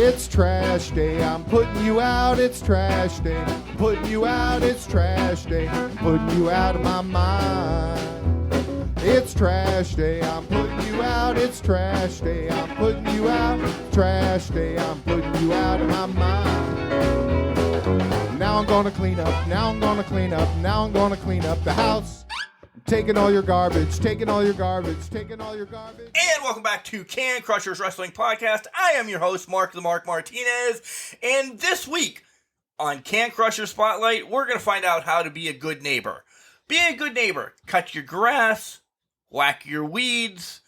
It's trash day, I'm putting you out, it's trash day. Putting you out, it's trash day. Putting you out of my mind. It's trash day, I'm putting you out, it's trash day. I'm putting you out, trash day. I'm putting you out of my mind. Now I'm gonna clean up, now I'm gonna clean up, now I'm gonna clean up the house. Taking all your garbage, taking all your garbage, taking all your garbage. And welcome back to Can Crushers Wrestling Podcast. I am your host, Mark the Mark Martinez. And this week on Can Crushers Spotlight, we're going to find out how to be a good neighbor. Be a good neighbor. Cut your grass, whack your weeds,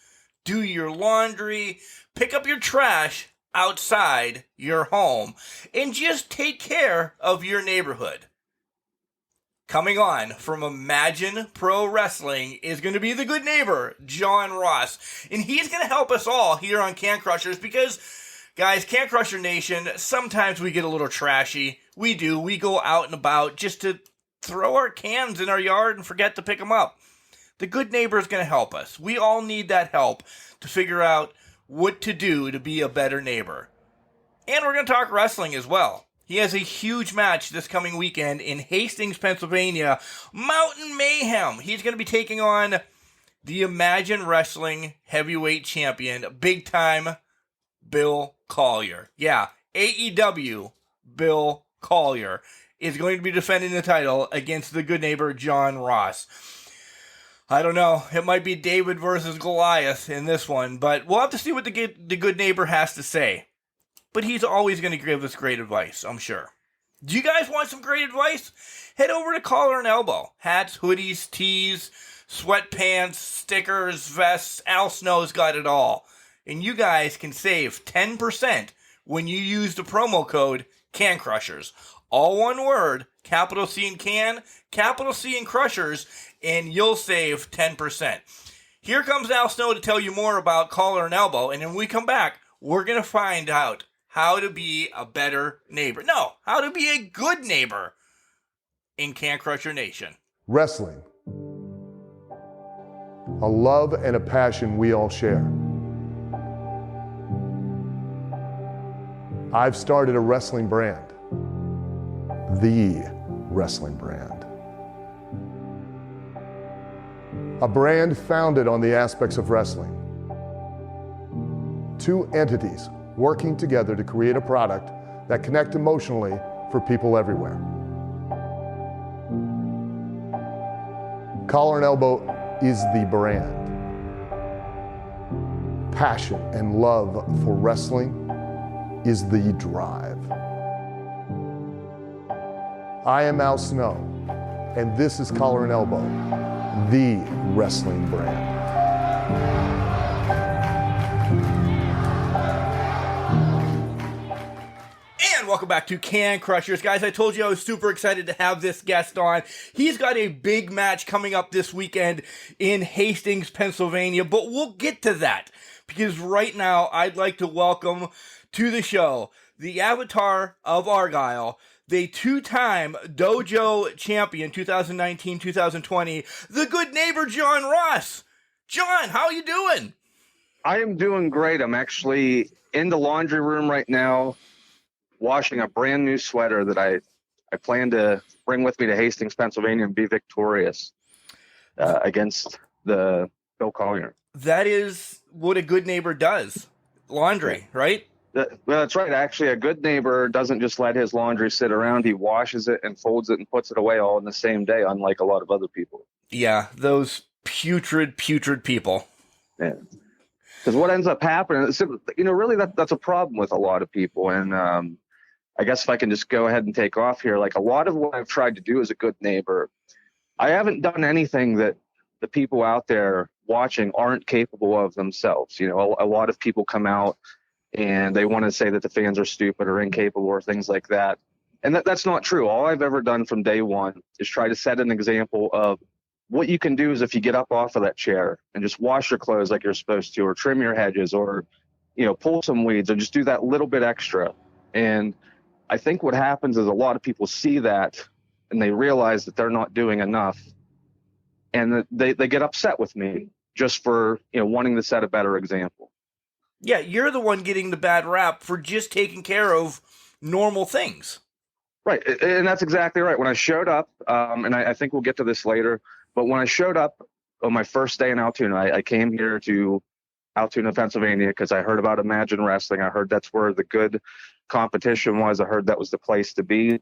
do your laundry, pick up your trash outside your home, and just take care of your neighborhood. Coming on from Imagine Pro Wrestling is going to be the good neighbor, John Ross. And he's going to help us all here on Can Crushers because, guys, Can Crusher Nation, sometimes we get a little trashy. We do. We go out and about just to throw our cans in our yard and forget to pick them up. The good neighbor is going to help us. We all need that help to figure out what to do to be a better neighbor. And we're going to talk wrestling as well. He has a huge match this coming weekend in Hastings, Pennsylvania. Mountain Mayhem. He's going to be taking on the Imagine Wrestling Heavyweight Champion, big-time Bill Collier. Yeah, AEW Bill Collier is going to be defending the title against the good neighbor, John Ross. I don't know. It might be David versus Goliath in this one, but we'll have to see what the good neighbor has to say. But he's always going to give us great advice, I'm sure. Do you guys want some great advice? Head over to Collar and Elbow. Hats, hoodies, tees, sweatpants, stickers, vests. Al Snow's got it all. And you guys can save 10% when you use the promo code CANCRUSHERS. All one word, capital C in Can, capital C in Crushers, and you'll save 10%. Here comes Al Snow to tell you more about Collar and Elbow, and when we come back, we're going to find out how to be a better neighbor. No, how to be a good neighbor in Can Crusher Nation. Wrestling. A love and a passion we all share. I've started a wrestling brand. The wrestling brand. A brand founded on the aspects of wrestling. Two entities working together to create a product that connects emotionally for people everywhere. Collar and Elbow is the brand. Passion and love for wrestling is the drive. I am Al Snow, and this is Collar and Elbow, the wrestling brand. Welcome back to Can Crushers. Guys, I told you I was super excited to have this guest on. He's got a big match coming up this weekend in Hastings, Pennsylvania, but we'll get to that because right now I'd like to welcome to the show the avatar of Argyle, the two-time Dojo champion 2019-2020, the good neighbor John Ross. John, how are you doing? I am doing great. I'm actually in the laundry room right now, washing a brand new sweater that I plan to bring with me to Hastings, Pennsylvania and be victorious against the Bill Collier. That is what a good neighbor does. Laundry, right? Well, that's right. Actually, a good neighbor doesn't just let his laundry sit around. He washes it and folds it and puts it away all in the same day, unlike a lot of other people. Yeah, those putrid people. Yeah. Because what ends up happening is, really that's a problem with a lot of people. And I guess if I can just go ahead and take off here, like a lot of what I've tried to do as a good neighbor, I haven't done anything that the people out there watching aren't capable of themselves. A lot of people come out and they want to say that the fans are stupid or incapable or things like that. And that's not true. All I've ever done from day one is try to set an example of what you can do is if you get up off of that chair and just wash your clothes like you're supposed to, or trim your hedges, or, pull some weeds, or just do that little bit extra. And I think what happens is a lot of people see that and they realize that they're not doing enough, and that they get upset with me just for wanting to set a better example. Yeah, you're the one getting the bad rap for just taking care of normal things. Right, and that's exactly right. When I showed up, and I think we'll get to this later, but when I showed up on my first day in Altoona, I came here to Altoona, Pennsylvania, because I heard about Imagine Wrestling. I heard that's where the good competition was. I heard that was the place to be.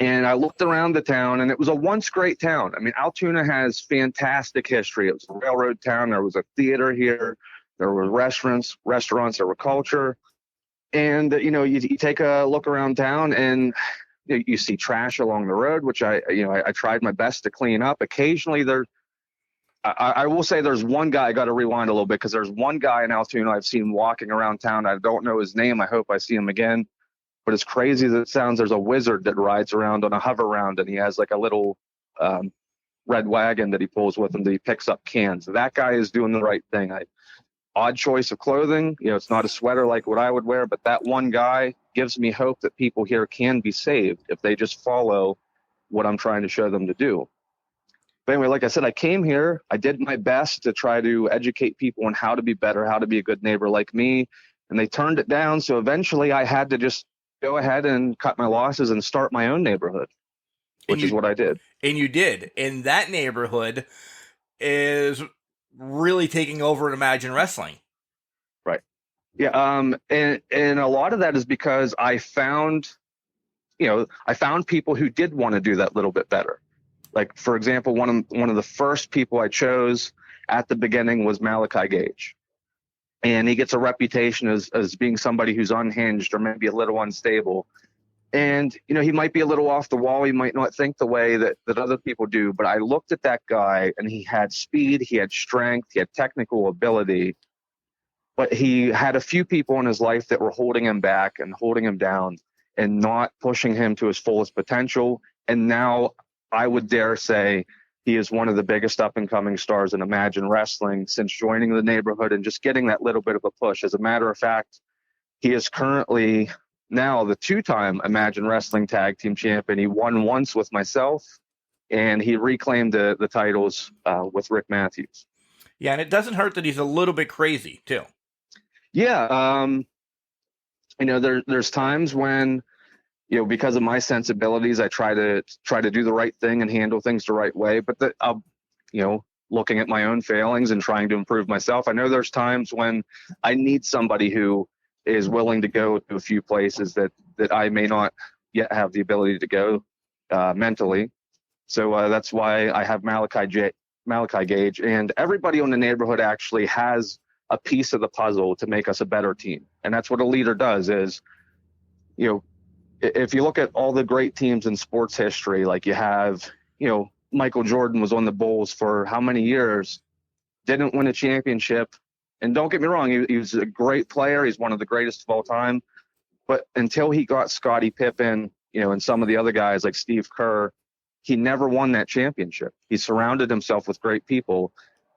And I looked around the town, and it was a once great town. I mean, Altoona has fantastic history. It was a railroad town. There was a theater here. There were restaurants. There were culture. And, you take a look around town and you see trash along the road, which I tried my best to clean up. Occasionally I will say there's one guy, I got to rewind a little bit, because there's one guy in Altoona I've seen walking around town. I don't know his name. I hope I see him again. But as crazy as it sounds, there's a wizard that rides around on a hover round, and he has like a little red wagon that he pulls with him that he picks up cans. That guy is doing the right thing. Odd choice of clothing. It's not a sweater like what I would wear, but that one guy gives me hope that people here can be saved if they just follow what I'm trying to show them to do. But anyway, like I said, I came here. I did my best to try to educate people on how to be better, how to be a good neighbor like me, and they turned it down. So eventually I had to just go ahead and cut my losses and start my own neighborhood, which is what I did. And you did. And that neighborhood is really taking over in Imagine Wrestling. Right. Yeah. And a lot of that is because I found people who did want to do that little bit better. Like, for example, one of the first people I chose at the beginning was Malachi Gage. And he gets a reputation as being somebody who's unhinged or maybe a little unstable. And, he might be a little off the wall. He might not think the way that other people do. But I looked at that guy, and he had speed, he had strength, he had technical ability. But he had a few people in his life that were holding him back and holding him down and not pushing him to his fullest potential. And now I would dare say he is one of the biggest up-and-coming stars in Imagine Wrestling since joining the neighborhood and just getting that little bit of a push. As a matter of fact, he is currently now the two-time Imagine Wrestling Tag Team Champion. He won once with myself, and he reclaimed the titles with Rick Matthews. Yeah, and it doesn't hurt that he's a little bit crazy, too. Yeah. There's times when, because of my sensibilities, I try to do the right thing and handle things the right way. But looking at my own failings and trying to improve myself, I know there's times when I need somebody who is willing to go to a few places that I may not yet have the ability to go mentally. So that's why I have Malachi Gage, and everybody in the neighborhood actually has a piece of the puzzle to make us a better team. And that's what a leader does is, if you look at all the great teams in sports history, like you have, Michael Jordan was on the Bulls for how many years, didn't win a championship. And don't get me wrong, he was a great player. He's one of the greatest of all time. But until he got Scottie Pippen, and some of the other guys like Steve Kerr, he never won that championship. He surrounded himself with great people.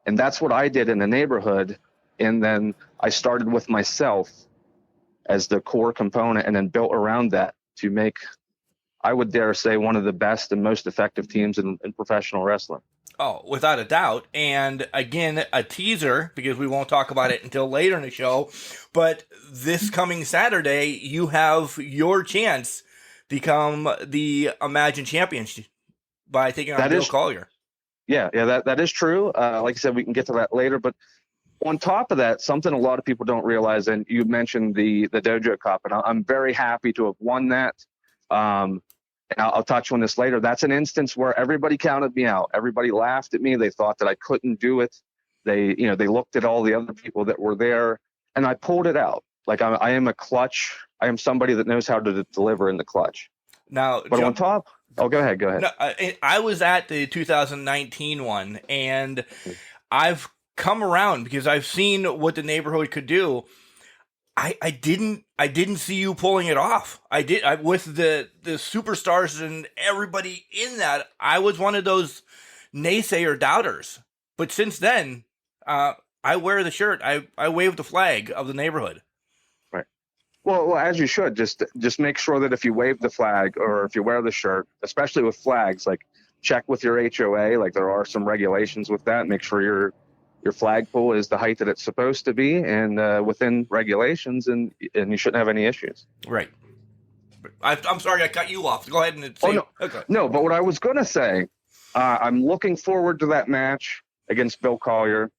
And that's what I did in the neighborhood. And then I started with myself as the core component and then built around that to make, I would dare say, one of the best and most effective teams in professional wrestling. Oh, without a doubt. And again, a teaser, because we won't talk about it until later in the show, but this coming Saturday, you have your chance to become the Imagine Champion by taking on Bill Collier. Yeah, that is true. Like I said, we can get to that later, but on top of that, something a lot of people don't realize, and you mentioned the Dojo Cup, and I'm very happy to have won that. And I'll touch on this later. That's an instance where everybody counted me out. Everybody laughed at me. They thought that I couldn't do it. They looked at all the other people that were there, and I pulled it out. Like I am a clutch. I am somebody that knows how to deliver in the clutch. Now, but on top, go ahead. No, I was at the 2019 one, and I've come around because I've seen what the neighborhood could do. I didn't see you pulling it off. I with the superstars and everybody in that. I was one of those naysayer doubters. But since then, I wear the shirt. I wave the flag of the neighborhood. Right. Well, as you should. Just make sure that if you wave the flag or if you wear the shirt, especially with flags, like check with your HOA. Like there are some regulations with that. Make sure you're your flagpole is the height that it's supposed to be and within regulations, and you shouldn't have any issues. Right. I'm sorry I cut you off. Go ahead and say. Oh, no. Okay. No, but what I was going to say, I'm looking forward to that match against Bill Collier.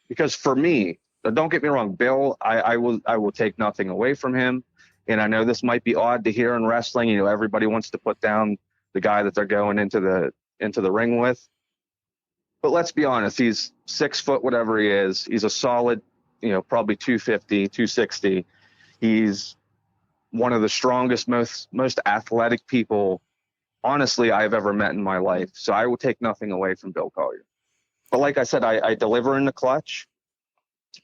Because for me, don't get me wrong, Bill, I will take nothing away from him. And I know this might be odd to hear in wrestling. You know, everybody wants to put down the guy that they're going into the ring with. But let's be honest, he's 6 foot, whatever he is. He's a solid, probably 250, 260. He's one of the strongest, most athletic people, honestly, I've ever met in my life. So I will take nothing away from Bill Collier. But like I said, I deliver in the clutch.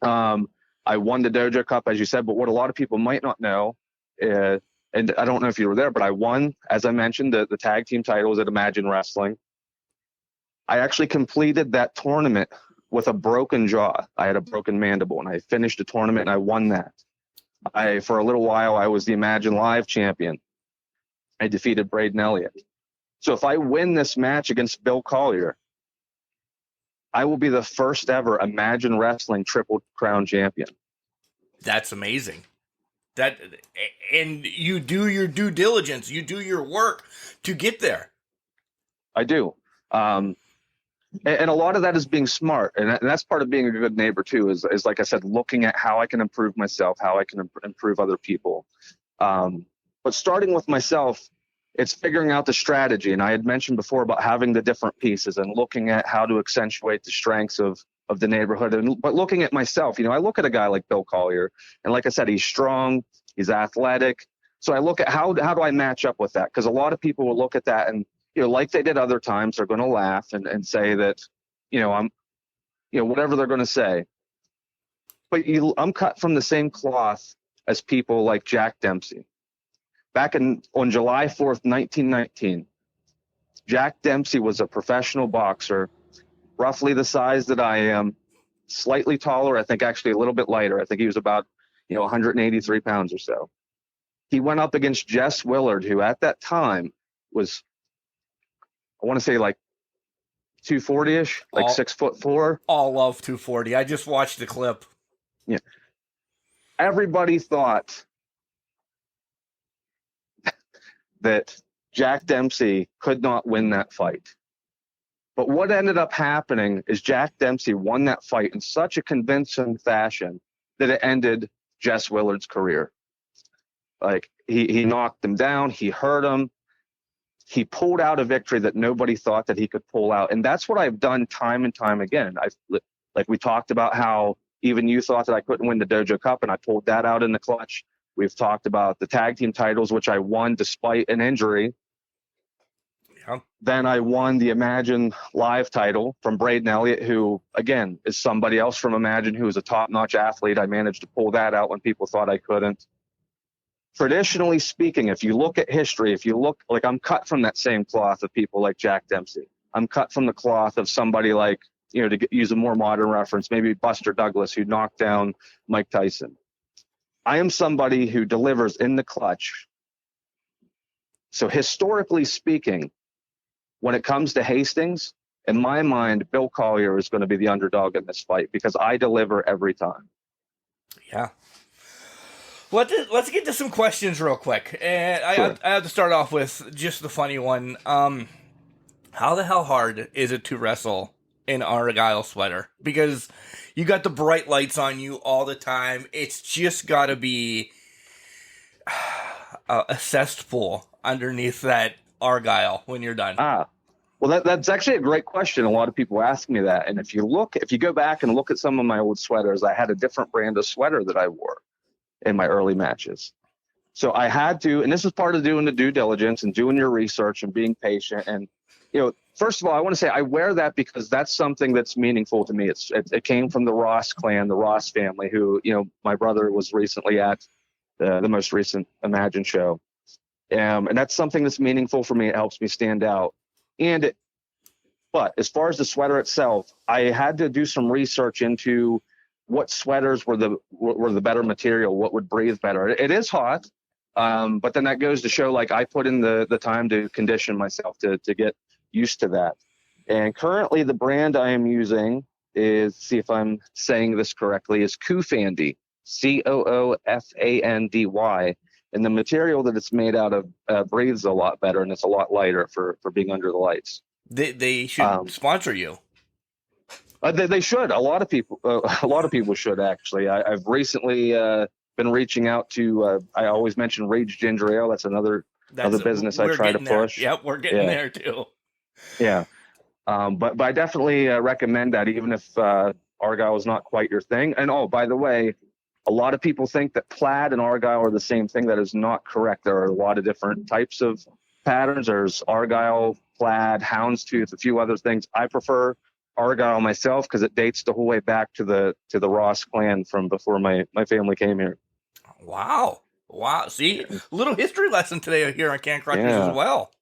I won the Dojo Cup, as you said, but what a lot of people might not know, and I don't know if you were there, but I won, as I mentioned, the tag team titles at Imagine Wrestling. I actually completed that tournament with a broken jaw. I had a broken mandible, and I finished the tournament, and I won that. For a little while, I was the Imagine Live champion. I defeated Braden Elliott. So if I win this match against Bill Collier, I will be the first ever Imagine Wrestling Triple Crown champion. That's amazing. And you do your due diligence. You do your work to get there. I do. And a lot of that is being smart. And that's part of being a good neighbor, too, is like I said, looking at how I can improve myself, how I can improve other people. But starting with myself, it's figuring out the strategy. And I had mentioned before about having the different pieces and looking at how to accentuate the strengths of the neighborhood. But looking at myself, I look at a guy like Bill Collier, and like I said, he's strong, he's athletic. So I look at how do I match up with that? Because a lot of people will look at that and, like they did other times, they're going to laugh and say that, I'm, whatever they're going to say. But I'm cut from the same cloth as people like Jack Dempsey. Back on July 4th, 1919, Jack Dempsey was a professional boxer, roughly the size that I am, slightly taller, I think actually a little bit lighter. I think he was about, 183 pounds or so. He went up against Jess Willard, who at that time was, I want to say like 240-ish, like 6'4". All love 240. I just watched the clip. Yeah. Everybody thought that Jack Dempsey could not win that fight. But what ended up happening is Jack Dempsey won that fight in such a convincing fashion that it ended Jess Willard's career. Like, he knocked him down, he hurt him, he pulled out a victory that nobody thought that he could pull out. And that's what I've done time and time again. Like we talked about how even you thought that I couldn't win the Dojo Cup, and I pulled that out in the clutch. We've talked about the tag team titles, which I won despite an injury. Yeah. Then I won the Imagine Live title from Braden Elliott, who, again, is somebody else from Imagine who is a top-notch athlete. I managed to pull that out when people thought I couldn't. Traditionally speaking, if you look at history, like I'm cut from that same cloth of people like Jack Dempsey. I'm cut from the cloth of somebody like, use a more modern reference, maybe Buster Douglas, who knocked down Mike Tyson. I am somebody who delivers in the clutch. So historically speaking, when it comes to Hastings, in my mind, Bill Collier is going to be the underdog in this fight because I deliver every time. Yeah. Let's get to some questions real quick. And Sure. I have to start off with just the funny one. How the hell hard is it to wrestle in Argyle sweater? Because you got the bright lights on you all the time. It's just got to be a cesspool underneath that Argyle when you're done. Well, that's actually a great question. A lot of people ask me that. And if you go back and look at some of my old sweaters, I had a different brand of sweater that I wore in my early matches. So I had to, and this is part of doing the due diligence and doing your research and being patient. And, first of all, I want to say I wear that because that's something that's meaningful to me. It came from the Ross clan, the Ross family, who, my brother was recently at the most recent Imagine show. And that's something that's meaningful for me. It helps me stand out. But as far as the sweater itself, I had to do some research into what sweaters were the better material, what would breathe better. It is hot, but then that goes to show, like, I put in the time to condition myself to get used to that. And currently the brand I am using is, see if I'm saying this correctly, is Coofandy, Coofandy. And the material that it's made out of breathes a lot better, and it's a lot lighter for being under the lights. They should sponsor you. They should. A lot of people should, actually. I've recently been reaching out to. I always mention Rage Ginger Ale. That's another business I try to push. There. Yep, we're getting there too. Yeah, but I definitely recommend that, even if Argyle is not quite your thing. And by the way, a lot of people think that plaid and Argyle are the same thing. That is not correct. There are a lot of different types of patterns. There's Argyle, plaid, houndstooth, a few other things. I prefer Argyle myself because it dates the whole way back to the Ross clan from before my family came here. Wow. See, little history lesson today here on Can Crushers as well.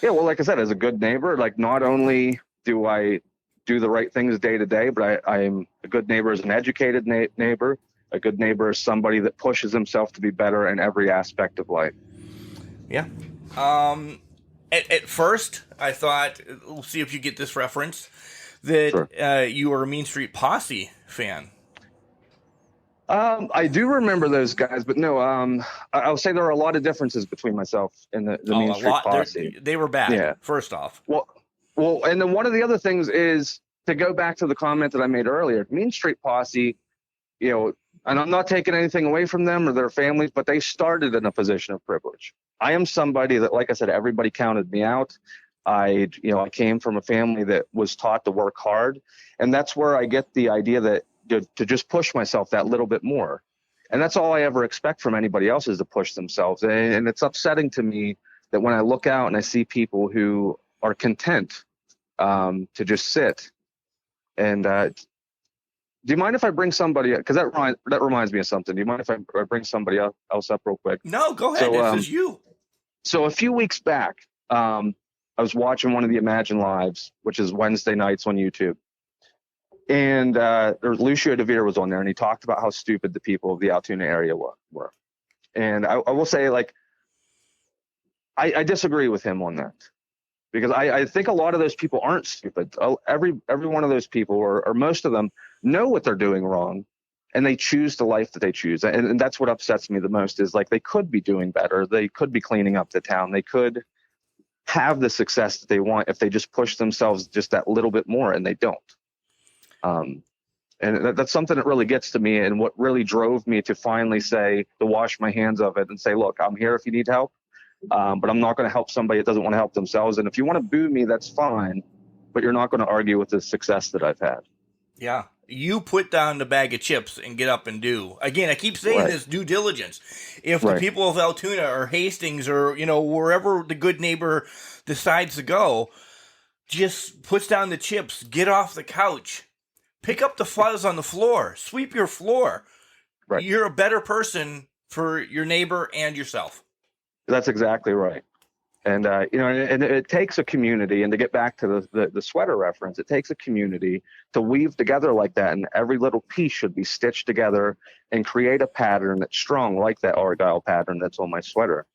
Yeah, well, like I said, as a good neighbor, like not only do I do the right things day to day, but I'm a good neighbor as an educated neighbor. A good neighbor is somebody that pushes himself to be better in every aspect of life. Yeah. At first, I thought, we'll see if you get this reference, that Sure. You were a Mean Street Posse fan. I do remember those guys, but no, I'll say there are a lot of differences between myself and the Mean Street Posse. They were bad, first off. Well, and then one of the other things is, to go back to the comment that I made earlier, Mean Street Posse, and I'm not taking anything away from them or their families, but they started in a position of privilege. I am somebody that, like I said, everybody counted me out. I came from a family that was taught to work hard, and that's where I get the idea that to just push myself that little bit more. And that's all I ever expect from anybody else, is to push themselves. And it's upsetting to me that when I look out and I see people who are content to just sit and do you mind if I bring somebody? Because that reminds me of something. Do you mind if I bring somebody else up real quick? No, go ahead. This is you. So a few weeks back, I was watching one of the Imagine Lives, which is Wednesday nights on YouTube, and Lucio DeVere was on there, and he talked about how stupid the people of the Altoona area were. And I will say, like, I disagree with him on that. Because I think a lot of those people aren't stupid. Every one of those people, or most of them, know what they're doing wrong, and they choose the life that they choose. And that's what upsets me the most, is like, they could be doing better. They could be cleaning up the town. They could have the success that they want if they just push themselves just that little bit more, and they don't. And that's something that really gets to me, and what really drove me to finally to wash my hands of it and say, look, I'm here if you need help. But I'm not going to help somebody that doesn't want to help themselves. And if you want to boo me, that's fine, but you're not going to argue with the success that I've had. Yeah. You put down the bag of chips and get up and do. Again, I keep saying this, due diligence. If the people of Altoona or Hastings or, wherever the good neighbor decides to go, just puts down the chips, get off the couch, pick up the fuzz on the floor, sweep your floor. Right. You're a better person for your neighbor and yourself. That's exactly right. And, and it takes a community, and to get back to the sweater reference, it takes a community to weave together like that. And every little piece should be stitched together and create a pattern that's strong, like that Argyle pattern that's on my sweater.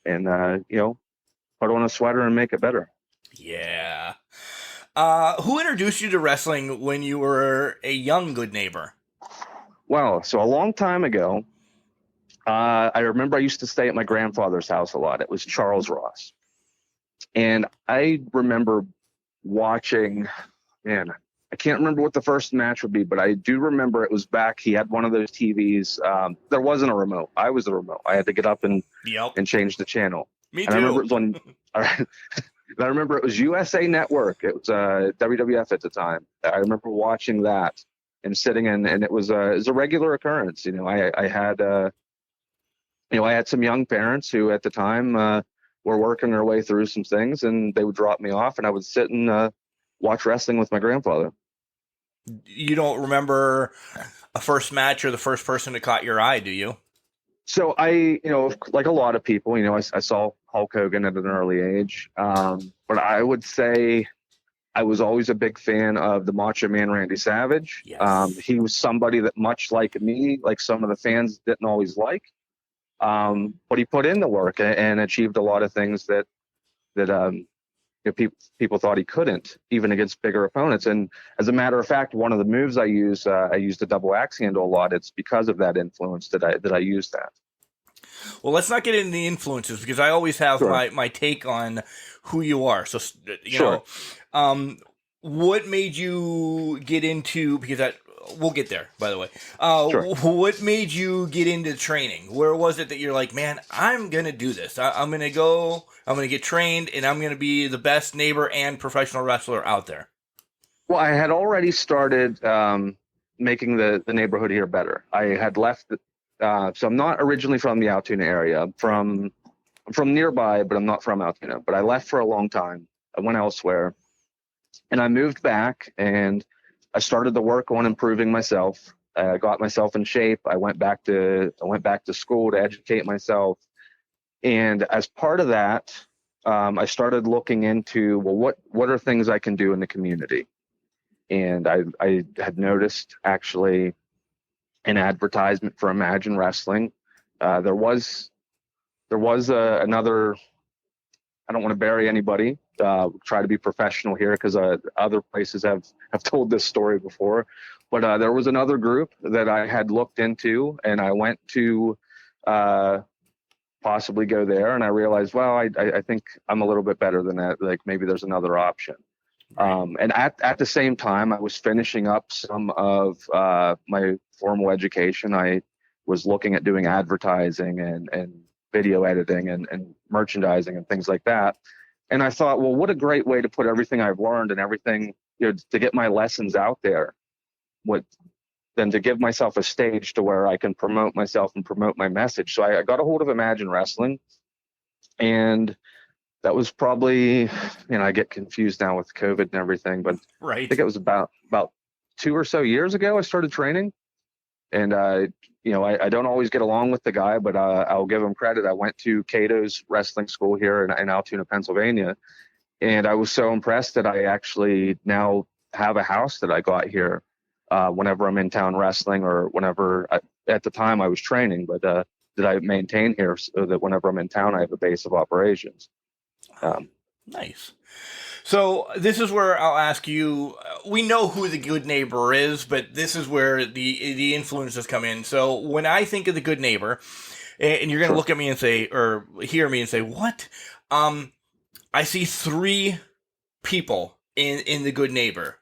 And, put on a sweater and make it better. Yeah. Who introduced you to wrestling when you were a young good neighbor? Well, so a long time ago, I remember I used to stay at my grandfather's house a lot. It was Charles Ross. And I remember watching, I can't remember what the first match would be, but I do remember it was back. He had one of those TVs. There wasn't a remote. I was the remote. I had to get up and change the channel. Me too. And I remember it was on, I remember it was USA Network. It was WWF at the time. I remember watching that and sitting in, and it was a regular occurrence. I had some young parents who at the time were working their way through some things, and they would drop me off, and I would sit and watch wrestling with my grandfather. You don't remember a first match or the first person that caught your eye, do you? So I, like a lot of people, I saw Hulk Hogan at an early age, but I would say I was always a big fan of the Macho Man Randy Savage. Yes. He was somebody that, much like me, like some of the fans didn't always like. But he put in the work and achieved a lot of things that people thought he couldn't, even against bigger opponents. And as a matter of fact, one of the moves I used a double axe handle a lot. It's because of that influence that I used that. Well, let's not get into the influences, because I always have my take on who you are. So, you know, what made you get into, because we'll get there, by the way. What made you get into training? Where was it that you're like, man, I'm going to do this. I'm going to get trained, and I'm going to be the best neighbor and professional wrestler out there? Well, I had already started making the neighborhood here better. I had left, so I'm not originally from the Altoona area. I'm from nearby, but I'm not from Altoona. But I left for a long time. I went elsewhere, and I moved back, and I started to work on improving myself. I got myself in shape. I went back to school to educate myself. And as part of that, I started looking into, well, what are things I can do in the community? And I had noticed actually an advertisement for Imagine Wrestling. There was another, I don't want to bury anybody, try to be professional here, because other places have told this story before, but there was another group that I had looked into, and I went to possibly go there, and I realized, well, I think I'm a little bit better than that. Like, maybe there's another option. And at the same time, I was finishing up some of my formal education. I was looking at doing advertising and video editing and merchandising and things like that. And I thought, well, what a great way to put everything I've learned and everything, to get my lessons out there, than to give myself a stage to where I can promote myself and promote my message. So I got a hold of Imagine Wrestling, and that was probably, I get confused now with COVID and everything, but I think it was about 2 or so years ago I started training. And I don't always get along with the guy, but I'll give him credit. I went to Cato's wrestling school here in Altoona, Pennsylvania, and I was so impressed that I actually now have a house that I got here whenever I'm in town wrestling, or whenever at the time I was training, but that I maintain here so that whenever I'm in town, I have a base of operations. Nice. So this is where I'll ask you, we know who the good neighbor is, but this is where the influences come in. So when I think of the good neighbor, and you're going to look at me and say, or hear me and say, what? I see 3 people in the good neighbor.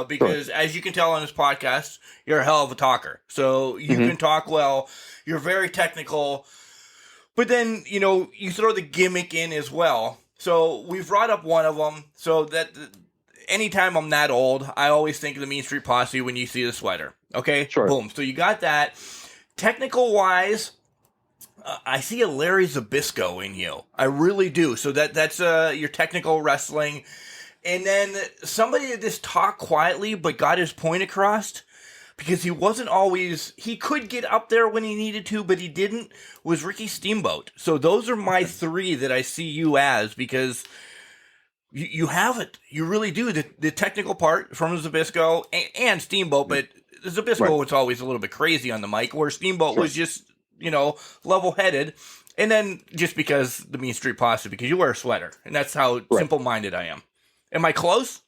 Because as you can tell on this podcast, you're a hell of a talker. So you can talk well. You're very technical, but then, you throw the gimmick in as well. So we've brought up one of them. So that anytime I'm that old, I always think of the Mean Street Posse when you see the sweater. Okay? Sure. Boom. So you got that. Technical wise, I see a Larry Zbyszko in you. I really do. So that's your technical wrestling. And then somebody that just talked quietly but got his point across, because he wasn't always, he could get up there when he needed to, but he didn't, was Ricky Steamboat. So those are my 3 that I see you as, because you have it. You really do. The technical part from Zbyszko and Steamboat, but Zbyszko was always a little bit crazy on the mic, where Steamboat was just, level-headed. And then just because the Mean Street Posse, because you wear a sweater, and that's how simple-minded I am. Am I close?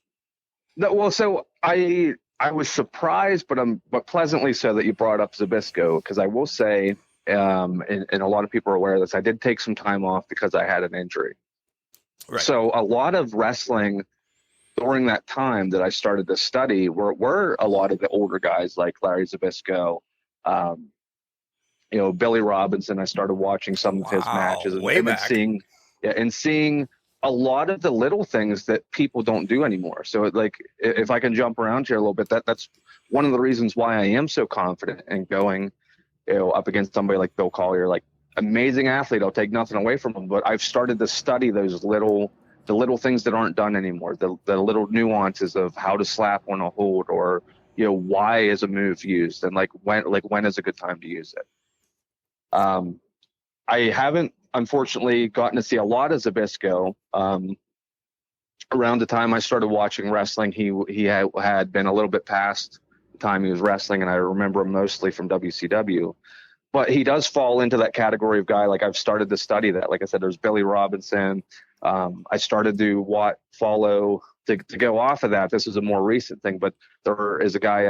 No, well, so I was surprised, but pleasantly so, that you brought up Zbyszko, because I will say, and a lot of people are aware of this, I did take some time off because I had an injury. Right. So a lot of wrestling during that time that I started to study were a lot of the older guys like Larry Zbyszko, Billy Robinson. I started watching some of his matches and seeing a lot of the little things that people don't do anymore. So like, if I can jump around here a little bit, that's one of the reasons why I am so confident in going, up against somebody like Bill Collier, like amazing athlete. I'll take nothing away from him, but I've started to study the little things that aren't done anymore, the little nuances of how to slap on a hold, or, why is a move used, and when is a good time to use it. I haven't, unfortunately, gotten to see a lot of Zbyszko. Around the time I started watching wrestling, he had been a little bit past the time he was wrestling, and I remember him mostly from WCW. but he does fall into that category of guy. Like I've started to study that. Like I said, there's Billy Robinson. I started to follow to go off of that. This is a more recent thing, but there is a guy,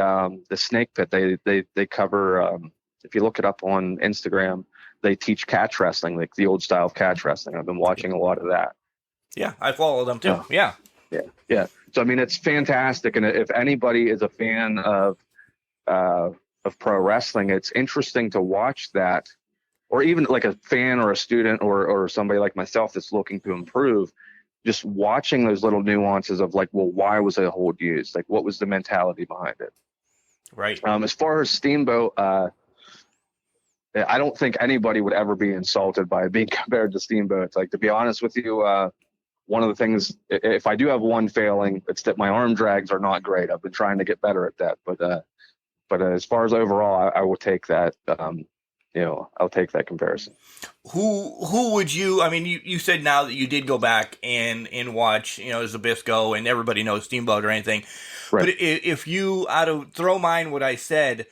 the Snake Pit. They cover. If you look it up on Instagram, they teach catch wrestling, like the old style of catch wrestling. I've been watching a lot of that. Yeah, I follow them too. Yeah. So I mean, it's fantastic, and if anybody is a fan of pro wrestling, it's interesting to watch that, or even like a fan or a student or somebody like myself that's looking to improve, just watching those little nuances of like, well, why was a hold used? Like, what was the mentality behind it? Right. As far as Steamboat, I don't think anybody would ever be insulted by being compared to Steamboat. It's like, to be honest with you, one of the things, if I do have one failing, it's that my arm drags are not great. I've been trying to get better at that, but as far as overall, I will take that. I'll take that comparison. Who would you? I mean, you said now that you did go back and watch, Zbyszko, and everybody knows Steamboat or anything. Right. But if you throw mine what I said,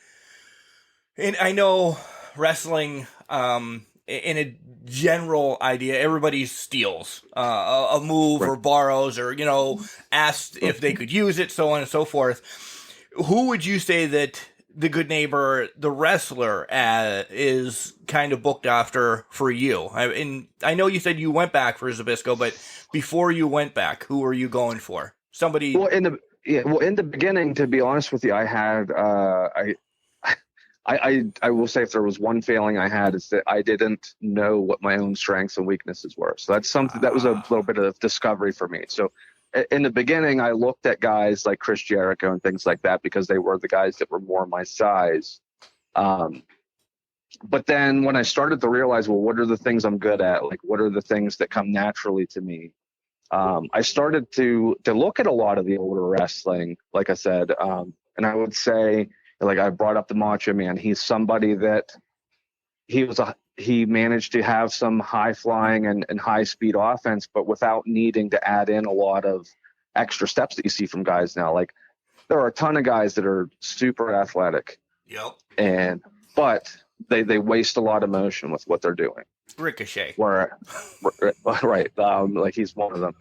and I know wrestling, in a general idea, everybody steals a move, right, or borrows, or asks if they could use it, so on and so forth. Who would you say that the Good Neighbor, the wrestler, is kind of booked after for you? I know you said you went back for Zbyszko, but before you went back, who were you going for? Somebody. Well, in the beginning, to be honest with you, I had I will say, if there was one failing I had, is that I didn't know what my own strengths and weaknesses were. So that's something that was a little bit of discovery for me. So in the beginning, I looked at guys like Chris Jericho and things like that because they were the guys that were more my size. But then when I started to realize, well, what are the things I'm good at? Like, what are the things that come naturally to me? I started to look at a lot of the older wrestling, like I said, and I would say, like I brought up the Macho Man. He's somebody that he managed to have some high flying and high speed offense, but without needing to add in a lot of extra steps that you see from guys now. Like there are a ton of guys that are super athletic. Yep. But they waste a lot of motion with what they're doing. Ricochet. Right. Like he's one of them.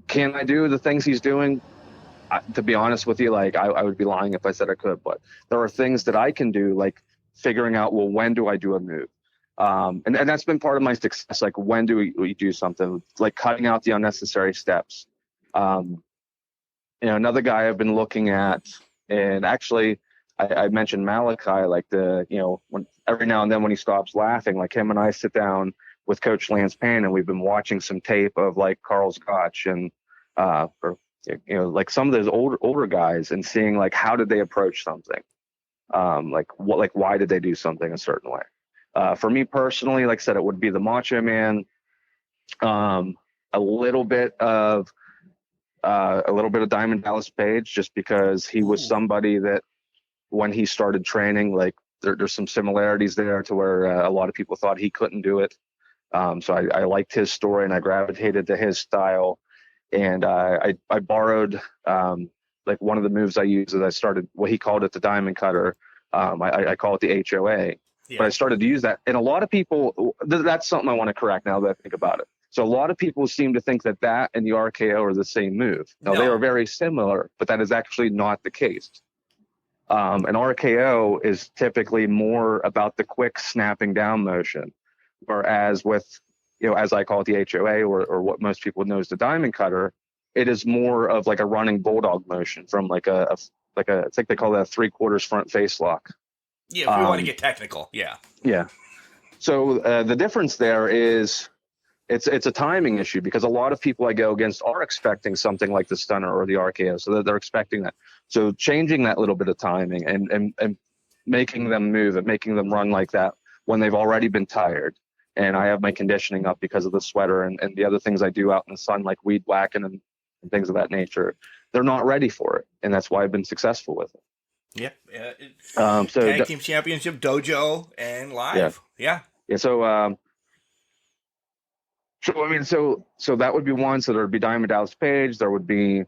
Can I do the things he's doing? To be honest with you, like I would be lying if I said I could, but there are things that I can do, like figuring out, well, when do I do a move? And that's been part of my success. Like, when do we do something, like cutting out the unnecessary steps? Another guy I've been looking at, and actually I mentioned Malachi, like when every now and then when he stops laughing, like him and I sit down with Coach Lance Payne, and we've been watching some tape of like Carl Scotch and, like some of those older guys, and seeing like how did they approach something, why did they do something a certain way. For me personally, like I said, it would be the Macho Man, a little bit of Diamond Dallas Page, just because he was somebody that when he started training, like there's some similarities there to where a lot of people thought he couldn't do it. So I liked his story and I gravitated to his style. And I borrowed like one of the moves I used as I started, what he called it the diamond cutter. I call it the HOA. Yeah. But I started to use that. And a lot of people, that's something I want to correct now that I think about it. So a lot of people seem to think that and the RKO are the same move. Now, they are very similar, but that is actually not the case. An RKO is typically more about the quick snapping down motion, whereas with, as I call it the HOA, or what most people know as the diamond cutter, it is more of like a running bulldog motion from like I think they call that a 3/4 front face lock. Yeah, if we want to get technical, yeah. Yeah. So the difference there is it's a timing issue, because a lot of people I go against are expecting something like the stunner or the RKO, so they're expecting that. So changing that little bit of timing and making them move and making them run like that when they've already been tired. And I have my conditioning up because of the sweater and the other things I do out in the sun, like weed whacking and things of that nature. They're not ready for it, and that's why I've been successful with it. Yeah. Tag Team Championship, Dojo, and Live. Yeah. So that would be one. So there would be Diamond Dallas Page. There would be,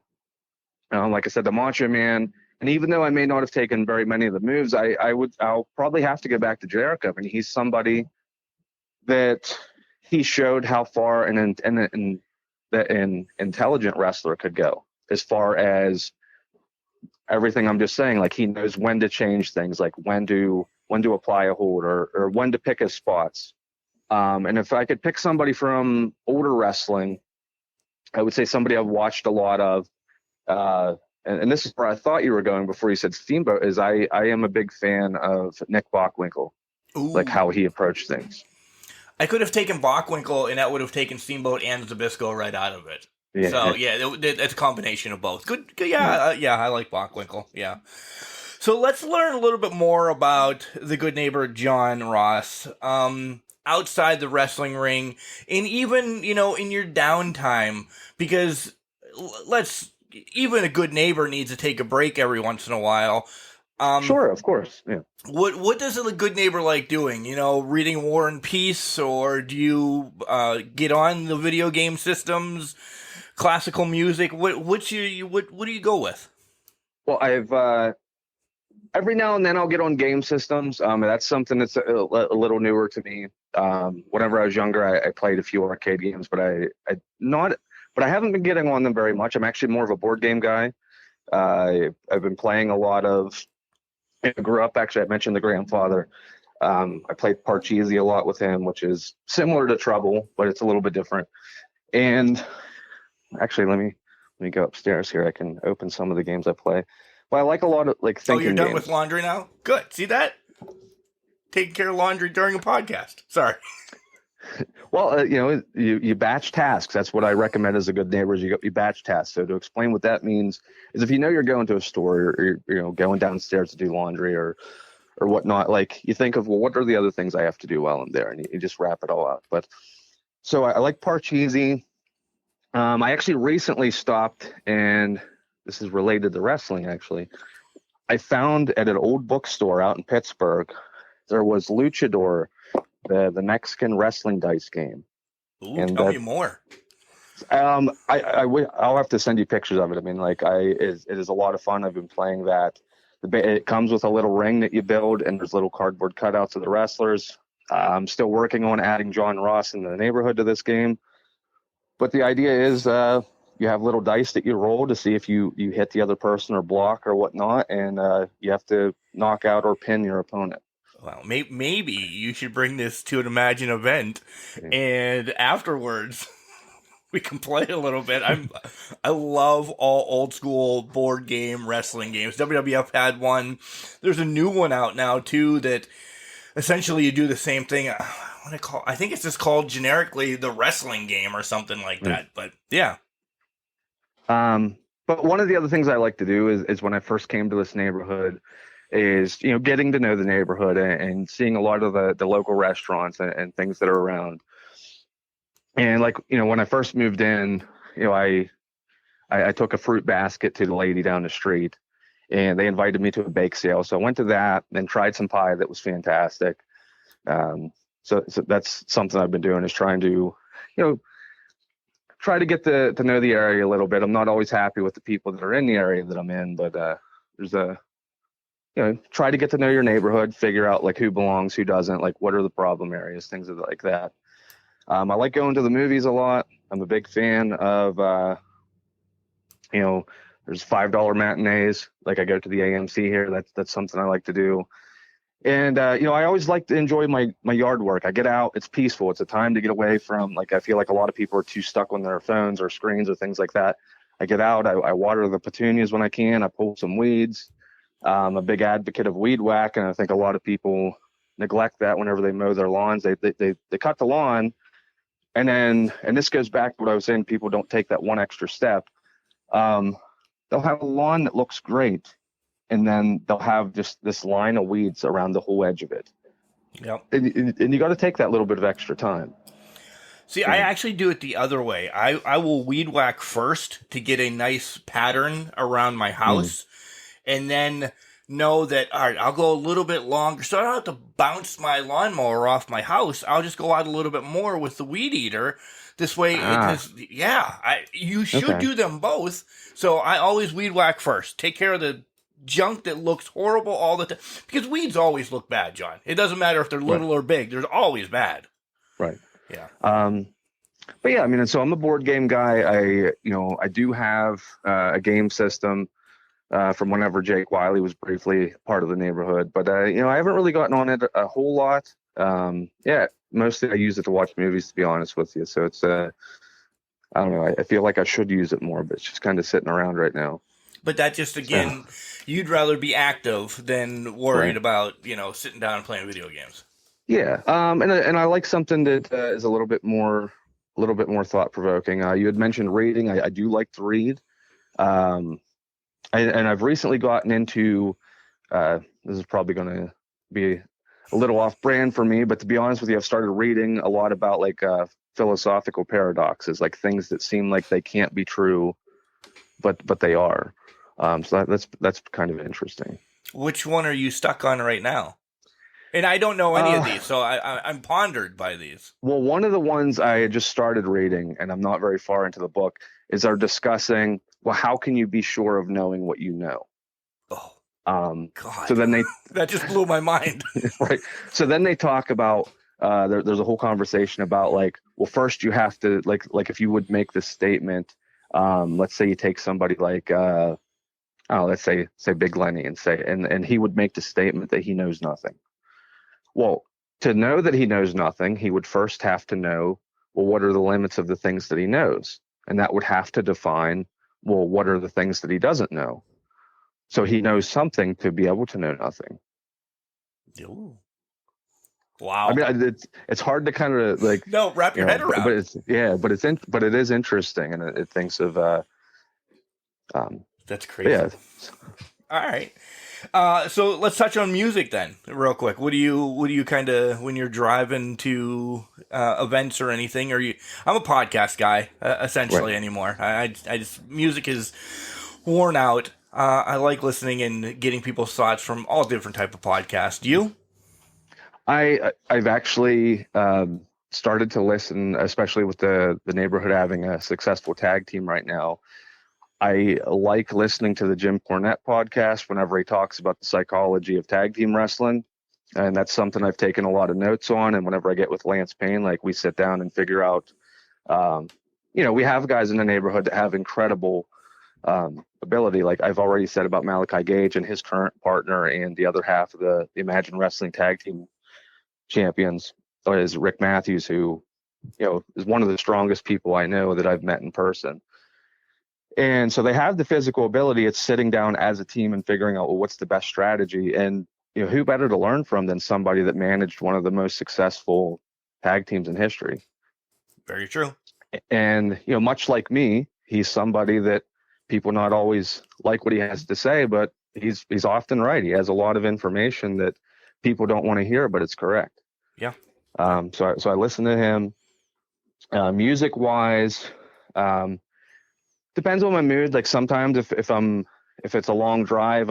like I said, the Macho Man. And even though I may not have taken very many of the moves, I'll probably have to go back to Jericho. I mean, he's somebody that he showed how far an intelligent wrestler could go, as far as everything I'm just saying. Like, he knows when to change things, like when to apply a hold, or when to pick his spots. And if I could pick somebody from older wrestling, I would say somebody I've watched a lot of, and this is where I thought you were going before you said Steamboat, is I am a big fan of Nick Bockwinkel, like how he approached things. I could have taken Bockwinkel, and that would have taken Steamboat and Zbyszko right out of it. Yeah. So, it's a combination of both. Good. Yeah, I like Bockwinkel. Yeah. So let's learn a little bit more about the good neighbor, John Ross. Outside the wrestling ring, and even, in your downtime, because even a good neighbor needs to take a break every once in a while. Sure, of course. Yeah. What does a good neighbor like doing? Reading War and Peace, or do you get on the video game systems, classical music? What do you go with? Well, I've every now and then I'll get on game systems. That's something that's a little newer to me. Whenever I was younger, I played a few arcade games, but I haven't been getting on them very much. I'm actually more of a board game guy. I've been playing a lot of. I grew up, actually, I mentioned the grandfather. I played Parcheesi a lot with him, which is similar to Trouble, but it's a little bit different. And actually, let me go upstairs here. I can open some of the games I play. But I like a lot of thinking. Oh, you're done games. with laundry now? Good. See that? Taking care of laundry during a podcast. Sorry. Well, you batch tasks. That's what I recommend as a good neighbor, is you batch tasks. So to explain what that means is, if you're going to a store, or you're going downstairs to do laundry or whatnot, like, you think of, well, what are the other things I have to do while I'm there? And you just wrap it all up. But so I like Parcheesi. I actually recently stopped, and this is related to wrestling, actually. I found at an old bookstore out in Pittsburgh, there was Luchador, the Mexican wrestling dice game. Ooh, and tell me more. I'll have to send you pictures of it. I mean, it is a lot of fun. I've been playing that. It comes with a little ring that you build, and there's little cardboard cutouts of the wrestlers. I'm still working on adding John Ross in the neighborhood to this game. But the idea is, you have little dice that you roll to see if you hit the other person or block or whatnot, and you have to knock out or pin your opponent. Well, maybe you should bring this to an Imagine event, and afterwards we can play a little bit. I love all old school board game wrestling games. WWF had one. There's a new one out now too that essentially you do the same thing. I think it's just called generically the wrestling game or something like that. But yeah. But one of the other things I like to do is when I first came to this neighborhood, is getting to know the neighborhood and seeing a lot of the local restaurants and things that are around. And when I first moved in, I took a fruit basket to the lady down the street, and they invited me to a bake sale. So I went to that and tried some pie that was fantastic. So that's something I've been doing, is trying to, try to get to know the area a little bit. I'm not always happy with the people that are in the area that I'm in, but there's try to get to know your neighborhood, figure out who belongs, who doesn't, what are the problem areas, things like that. I like going to the movies a lot. I'm a big fan of, there's $5 matinees. I go to the AMC here. That's something I like to do. And, I always like to enjoy my yard work. I get out, it's peaceful. It's a time to get away from, I feel like a lot of people are too stuck on their phones or screens or things like that. I get out, I water the petunias when I can. I pull some weeds. I'm a big advocate of weed whack, and I think a lot of people neglect that whenever they mow their lawns. They cut the lawn, and this goes back to what I was saying, people don't take that one extra step. They'll have a lawn that looks great, and then they'll have just this line of weeds around the whole edge of it. Yep. And you got to take that little bit of extra time. See, I actually do it the other way. I will weed whack first to get a nice pattern around my house. And then know that, all right, I'll go a little bit longer. So I don't have to bounce my lawnmower off my house. I'll just go out a little bit more with the weed eater. This way, you should do them both. So I always weed whack first. Take care of the junk that looks horrible all the time. Because weeds always look bad, John. It doesn't matter if they're little or big. They're always bad. Right. Yeah. But yeah, I mean, and so I'm a board game guy. I do have a game system from whenever Jake Wiley was briefly part of the neighborhood. But, I haven't really gotten on it a whole lot. Mostly I use it to watch movies, to be honest with you. So it's, I don't know. I feel like I should use it more, but it's just kind of sitting around right now. But that just, again, you'd rather be active than worried about, sitting down and playing video games. Yeah. And I like something that is a little bit more thought provoking. You had mentioned reading. I do like to read. And I've recently gotten into, this is probably going to be a little off brand for me, but to be honest with you, I've started reading a lot about like philosophical paradoxes, like things that seem like they can't be true, but they are. So that's kind of interesting. Which one are you stuck on right now? And I don't know any of these, so I'm pondered by these. Well, one of the ones I just started reading, and I'm not very far into the book, is they're discussing, well, how can you be sure of knowing what you know? Oh, God. So then that just blew my mind. Right. So then they talk about, there's a whole conversation about like, well, first you have to like if you would make this statement, let's say you take somebody like, let's say Big Lenny and he would make the statement that he knows nothing. Well, to know that he knows nothing, he would first have to know, well, what are the limits of the things that he knows? And that would have to define, well, what are the things that he doesn't know? So he knows something to be able to know nothing. Ooh. Wow. I mean, it's hard to kind of like wrap your head around. But it is interesting, and it thinks of that's crazy. Yeah. All right. So let's touch on music then, real quick. What do you kind of, when you're driving to events or anything? I'm a podcast guy essentially anymore. I just music is worn out. I like listening and getting people's thoughts from all different type of podcasts. Do you? I've actually started to listen, especially with the neighborhood having a successful tag team right now. I like listening to the Jim Cornette podcast whenever he talks about the psychology of tag team wrestling. And that's something I've taken a lot of notes on. And whenever I get with Lance Payne, like we sit down and figure out, we have guys in the neighborhood that have incredible ability. Like I've already said about Malachi Gage and his current partner and the other half of the Imagine Wrestling tag team champions is Rick Matthews, who, is one of the strongest people I know that I've met in person. And so they have the physical ability. It's sitting down as a team and figuring out, well, what's the best strategy? And, who better to learn from than somebody that managed one of the most successful tag teams in history? Very true. And, much like me, he's somebody that people not always like what he has to say, but he's often right. He has a lot of information that people don't want to hear, but it's correct. Yeah. So I listen to him. Music wise, depends on my mood. Like sometimes if it's a long drive,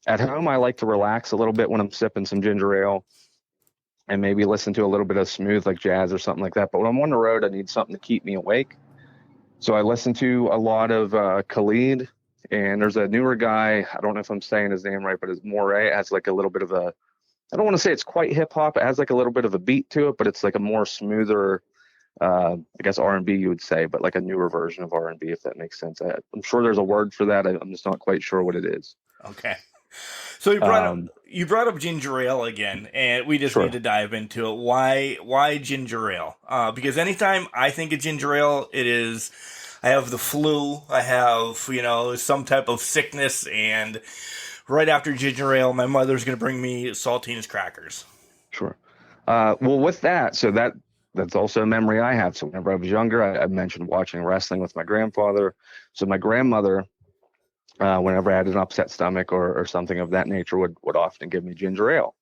at home I like to relax a little bit when I'm sipping some ginger ale and maybe listen to a little bit of smooth like jazz or something like that. But when I'm on the road, I need something to keep me awake. So I listen to a lot of Khalid, and there's a newer guy. I don't know if I'm saying his name right, but it's Moray. It has like a little bit of a, I don't want to say it's quite hip hop. It has like a little bit of a beat to it, but it's like a more smoother, I guess R&B you would say, but like a newer version of R&B, if that makes sense. I'm sure there's a word for that. I'm just not quite sure what it is. Okay. So you brought up ginger ale again, and we just need to dive into it. Why ginger ale? Because anytime I think of ginger ale, it is, I have the flu, I have, some type of sickness, and right after ginger ale, my mother's going to bring me saltines crackers. Sure. Well, with that, so that's also a memory I have. So whenever I was younger, I mentioned watching wrestling with my grandfather. So my grandmother, whenever I had an upset stomach or something of that nature, would often give me ginger ale.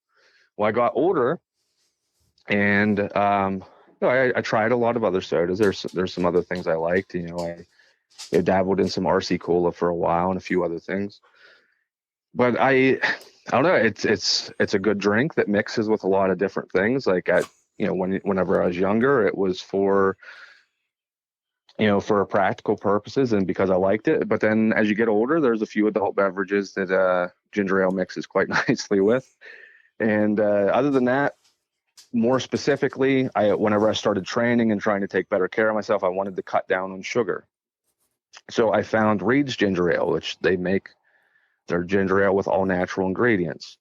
Well, I got older, and I tried a lot of other sodas. There's some other things I liked. I dabbled in some RC Cola for a while and a few other things. But I don't know. It's a good drink that mixes with a lot of different things. Like whenever I was younger, it was for for practical purposes and because I liked it. But then as you get older, there's a few adult beverages that ginger ale mixes quite nicely with. And other than that, more specifically, whenever I started training and trying to take better care of myself, I wanted to cut down on sugar. So I found Reed's ginger ale, which they make their ginger ale with all natural ingredients.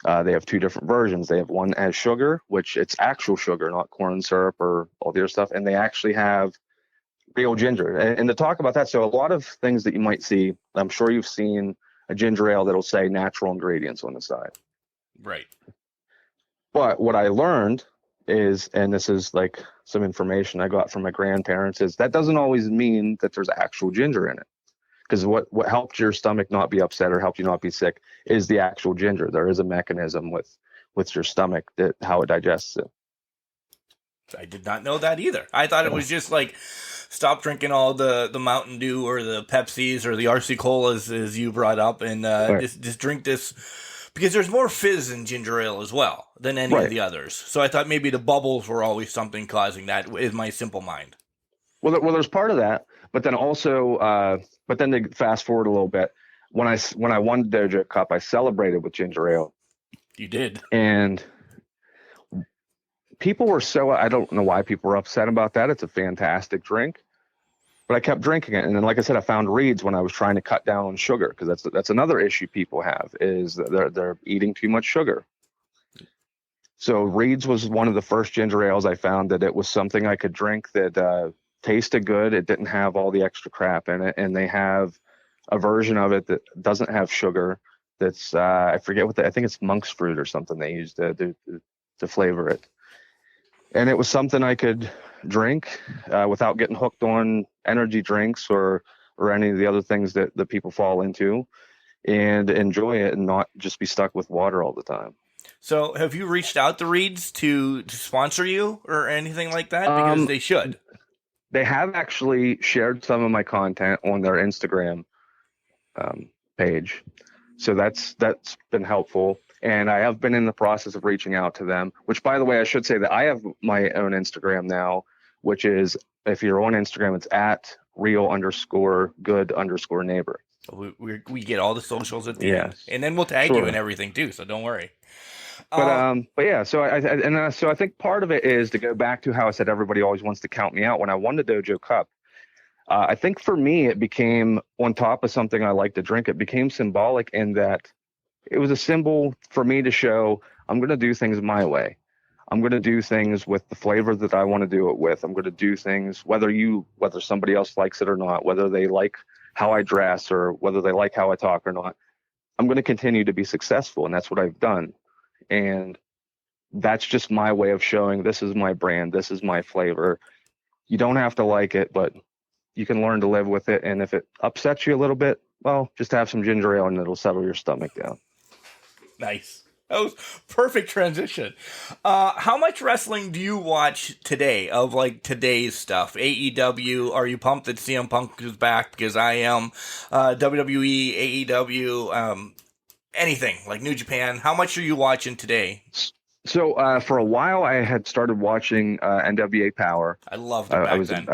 They have two different versions. They have one as sugar, which it's actual sugar, not corn syrup or all the other stuff. And they actually have real ginger. And to talk about that, so a lot of things that you might see, I'm sure you've seen a ginger ale that'll say natural ingredients on the side. Right. But what I learned is, and this is like some information I got from my grandparents, is that doesn't always mean that there's actual ginger in it. Because what helped your stomach not be upset or helped you not be sick is the actual ginger. There is a mechanism with your stomach that how it digests it. I did not know that either. I thought it was just like stop drinking all the Mountain Dew or the Pepsis or the RC Colas as you brought up, and Right. just drink this, because there's more fizz in ginger ale as well than any Right. of the others. So I thought maybe the bubbles were always something causing that, in my simple mind. Well, there's part of that, but then also, but then to fast forward a little bit, when I won the Dojo Cup, I celebrated with ginger ale, You did. and people were I don't know why people were upset about that. It's a fantastic drink, but I kept drinking it. And then, like I said, I found Reed's when I was trying to cut down on sugar, because that's another issue people have, is that they're eating too much sugar. So Reed's was one of the first ginger ales I found that it was something I could drink that tasted good. It didn't have all the extra crap in it. And they have a version of it that doesn't have sugar. That's I forget I think it's monk's fruit or something they used to flavor it. And it was something I could drink without getting hooked on energy drinks or any of the other things that people fall into, and enjoy it and not just be stuck with water all the time. So have you reached out to Reed's to sponsor you or anything like that? Because they should. They have actually shared some of my content on their Instagram page. So that's been helpful. And I have been in the process of reaching out to them, which, by the way, I should say that I have my own Instagram now, which is, if you're on Instagram, it's at real_good_neighbor. So we get all the socials at the Yeah. end. And then we'll tag Sure. you and everything too, so don't worry. But yeah, so I think part of it is to go back to how I said everybody always wants to count me out. When I won the Dojo Cup, I think for me it became, on top of something I like to drink, it became symbolic in that it was a symbol for me to show I'm going to do things my way. I'm going to do things with the flavor that I want to do it with. I'm going to do things whether somebody else likes it or not, whether they like how I dress or whether they like how I talk or not. I'm going to continue to be successful, and that's what I've done. And that's just my way of showing this is my brand, this is my flavor. You don't have to like it, but you can learn to live with it. And if it upsets you a little bit, well, just have some ginger ale and it'll settle your stomach down. Nice. That was perfect transition. How much wrestling do you watch today of like today's stuff? AEW, are you pumped that CM Punk is back? Because I am. WWE, AEW, anything like New Japan. How much are you watching today? So for a while, I had started watching NWA Power. I loved it back then.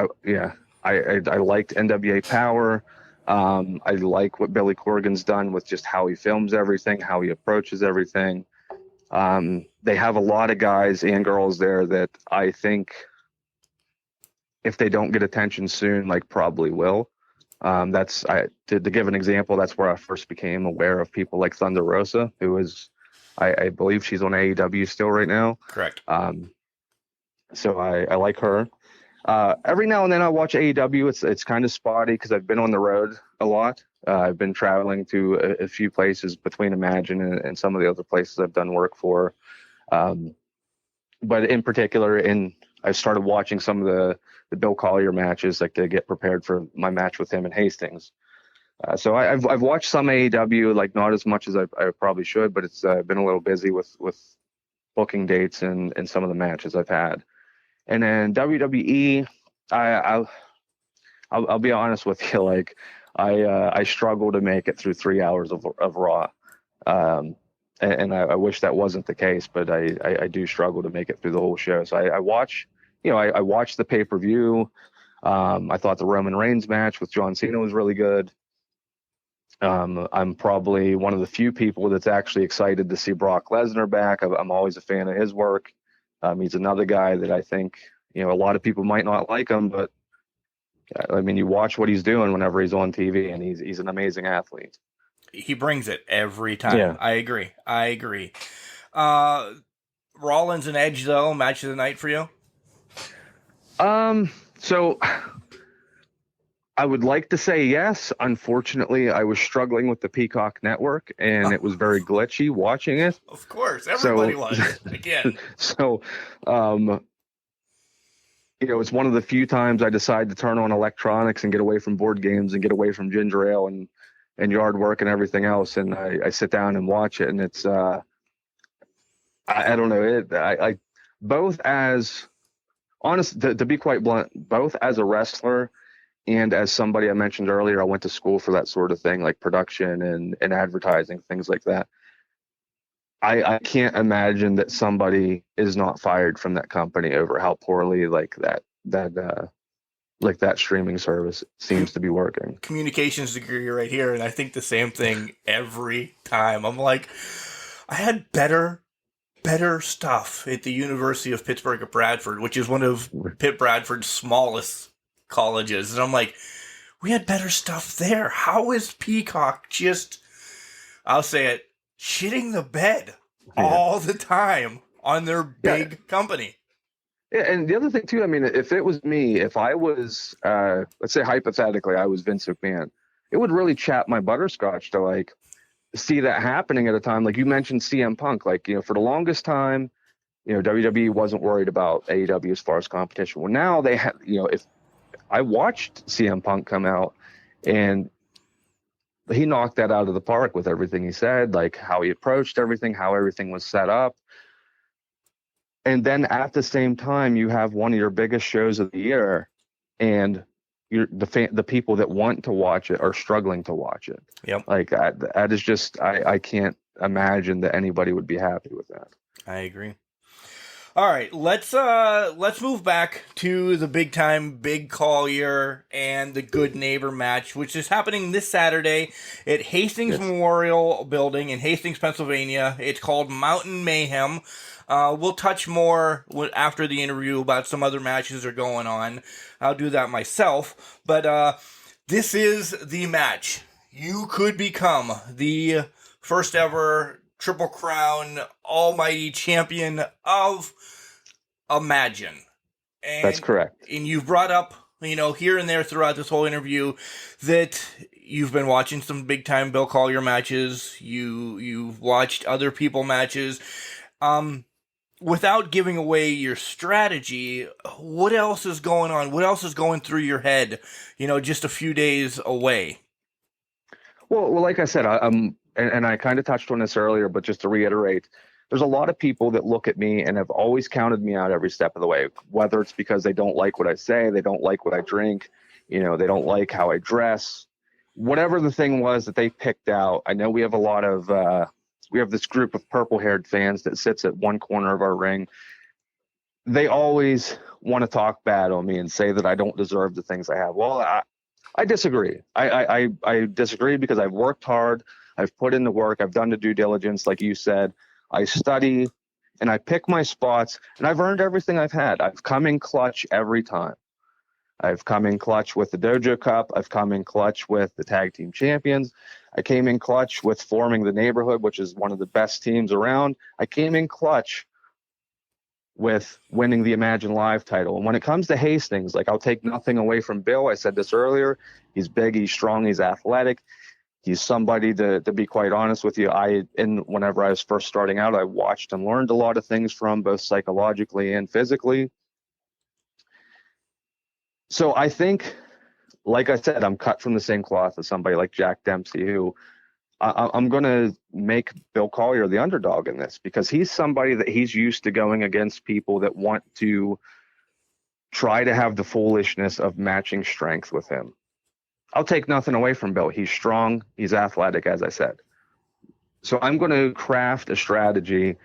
I liked NWA Power. I like what Billy Corgan's done with just how he films everything, how he approaches everything. They have a lot of guys and girls there that I think, if they don't get attention soon, like probably will. To give an example, that's where I first became aware of people like Thunder Rosa, who is, I believe she's on AEW still right now. Correct. So I like her. Every now and then I watch AEW. It's kind of spotty because I've been on the road a lot. I've been traveling to a few places between Imagine and some of the other places I've done work for. But in particular, I started watching some of the Bill Collier matches, like to get prepared for my match with him in Hastings. So I've watched some AEW, like not as much as I probably should, but it's been a little busy with booking dates and some of the matches I've had. And then WWE, I'll be honest with you, like I struggle to make it through 3 hours of Raw, and I wish that wasn't the case, but I do struggle to make it through the whole show. So I watch the pay-per-view. I thought the Roman Reigns match with John Cena was really good. I'm probably one of the few people that's actually excited to see Brock Lesnar back. I'm always a fan of his work. He's another guy that I think, a lot of people might not like him, but I mean, you watch what he's doing whenever he's on TV, and he's an amazing athlete. He brings it every time. Yeah. I agree. Rollins and Edge, though, match of the night for you? So I would like to say yes. Unfortunately, I was struggling with the Peacock network, and it was very glitchy watching it. Of course, everybody was, again. So, it's one of the few times I decide to turn on electronics and get away from board games and get away from ginger ale and yard work and everything else. And I sit down and watch it, and it's, I don't know, I both as honest, to be quite blunt, both as a wrestler and as somebody I mentioned earlier, I went to school for that sort of thing, like production and advertising, things like that. I can't imagine that somebody is not fired from that company over how poorly like that streaming service seems to be working. Communications degree right here, and I think the same thing every time. I'm like, I had better stuff at the University of Pittsburgh at Bradford, which is one of Pitt Bradford's smallest colleges, and I'm like, we had better stuff there. How is Peacock just, I'll say it, shitting the bed all the time on their big company? Yeah, and the other thing too, I mean, if it was me, if I was, let's say hypothetically, I was Vince McMahon, it would really chap my butterscotch to like see that happening at a time. Like you mentioned CM Punk, like, for the longest time, WWE wasn't worried about AEW as far as competition. Well, now they have, if I watched CM Punk come out and he knocked that out of the park with everything he said, like how he approached everything, how everything was set up. And then at the same time, you have one of your biggest shows of the year, and the people that want to watch it are struggling to watch it. Yep. Like that is just, I can't imagine that anybody would be happy with that. I agree. All right, let's move back to the big time Bill Collier and the Good Neighbor match, which is happening this Saturday at Hastings Memorial Building in Hastings, Pennsylvania. It's called Mountain Mayhem. We'll touch more after the interview about some other matches that are going on. I'll do that myself, but this is the match. You could become the first ever Triple Crown Almighty Champion of Imagine. And, that's correct. And you've brought up, here and there throughout this whole interview that you've been watching some big time Bill Collier matches. You've watched other people matches. Without giving away your strategy, what else is going on? What else is going through your head, just a few days away? Well, like I said, and I kind of touched on this earlier, but just to reiterate, there's a lot of people that look at me and have always counted me out every step of the way, whether it's because they don't like what I say, they don't like what I drink, they don't like how I dress, whatever the thing was that they picked out. I know we have a lot of, we have this group of purple-haired fans that sits at one corner of our ring. They always want to talk bad on me and say that I don't deserve the things I have. Well, I disagree. I disagree because I've worked hard. I've put in the work. I've done the due diligence, like you said. I study and I pick my spots, and I've earned everything I've had. I've come in clutch every time. I've come in clutch with the Dojo Cup. I've come in clutch with the Tag Team Champions. I came in clutch with forming the Neighborhood, which is one of the best teams around. I came in clutch with winning the Imagine Live title. And when it comes to Hastings, like, I'll take nothing away from Bill. I said this earlier. He's big, he's strong, he's athletic. He's somebody to be quite honest with you. Whenever I was first starting out, I watched and learned a lot of things from, both psychologically and physically. So I think, like I said, I'm cut from the same cloth as somebody like Jack Dempsey, who I'm going to make Bill Collier the underdog in this, because he's somebody that he's used to going against people that want to try to have the foolishness of matching strength with him. I'll take nothing away from Bill. He's strong. He's athletic, as I said. So I'm going to craft a strategy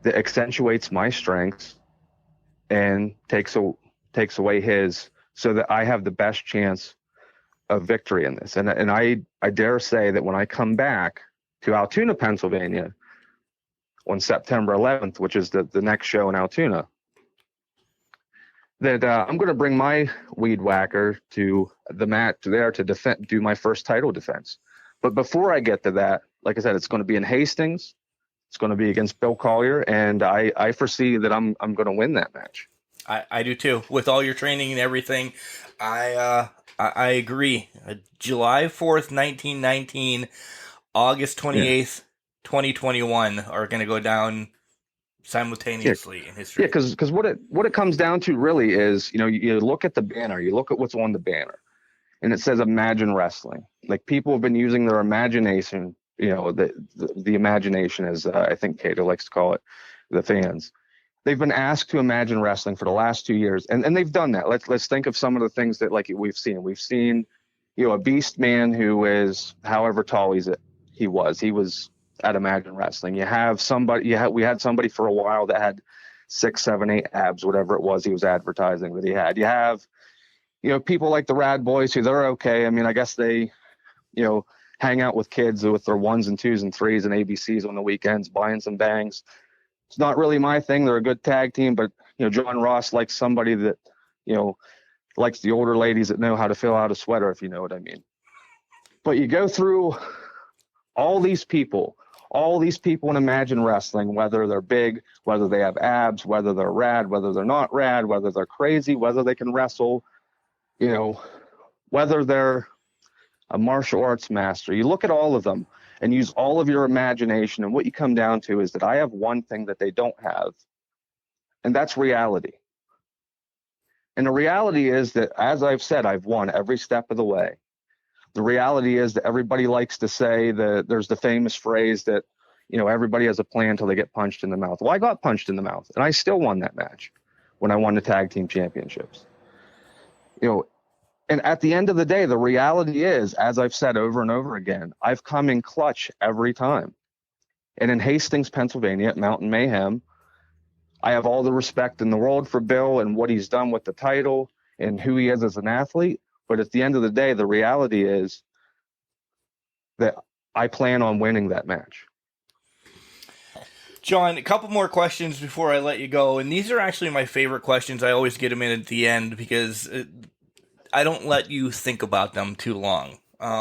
that accentuates my strengths and takes away his so that I have the best chance of victory in this. And I dare say that when I come back to Altoona, Pennsylvania on September 11th, which is the next show in Altoona, that I'm going to bring my weed whacker to the mat there to do my first title defense. But before I get to that, like I said, it's going to be in Hastings. It's going to be against Bill Collier, and I foresee that I'm going to win that match. I do too. With all your training and everything, I agree. July 4th, 1919, August 28th, 2021 are going to go down simultaneously in history. Yeah, because what it comes down to really is, you look at the banner, you look at what's on the banner, and it says Imagine Wrestling. Like, people have been using their imagination, the imagination, as I think Cato likes to call it, the fans. They've been asked to imagine wrestling for the last 2 years, and they've done that. Let's think of some of the things that we've seen. We've seen, a beast man who is however tall he was at Imagine Wrestling. You have somebody. We had somebody for a while that had 6, 7, 8 abs, whatever it was he was advertising that he had. You have, people like the Rad Boys, who they're okay. I mean, I guess they, hang out with kids with their 1s and 2s and 3s and ABCs on the weekends, buying some bangs. It's not really my thing. They're a good tag team, but John Ross likes somebody that, likes the older ladies that know how to fill out a sweater, if you know what I mean. But you go through all these people in Imagine Wrestling, whether they're big, whether they have abs, whether they're rad, whether they're not rad, whether they're crazy, whether they can wrestle, whether they're a martial arts master. You look at all of them and use all of your imagination, and what you come down to is that I have one thing that they don't have, and that's reality. And the reality is that, as I've said, I've won every step of the way. The reality is that everybody likes to say that there's the famous phrase that, everybody has a plan until they get punched in the mouth. Well, I got punched in the mouth, and I still won that match when I won the tag team championships. And at the end of the day, the reality is, as I've said over and over again, I've come in clutch every time. And in Hastings, Pennsylvania, at Mountain Mayhem, I have all the respect in the world for Bill and what he's done with the title and who he is as an athlete. But at the end of the day, the reality is that I plan on winning that match. John, a couple more questions before I let you go. And these are actually my favorite questions. I always get them in at the end because I don't let you think about them too long.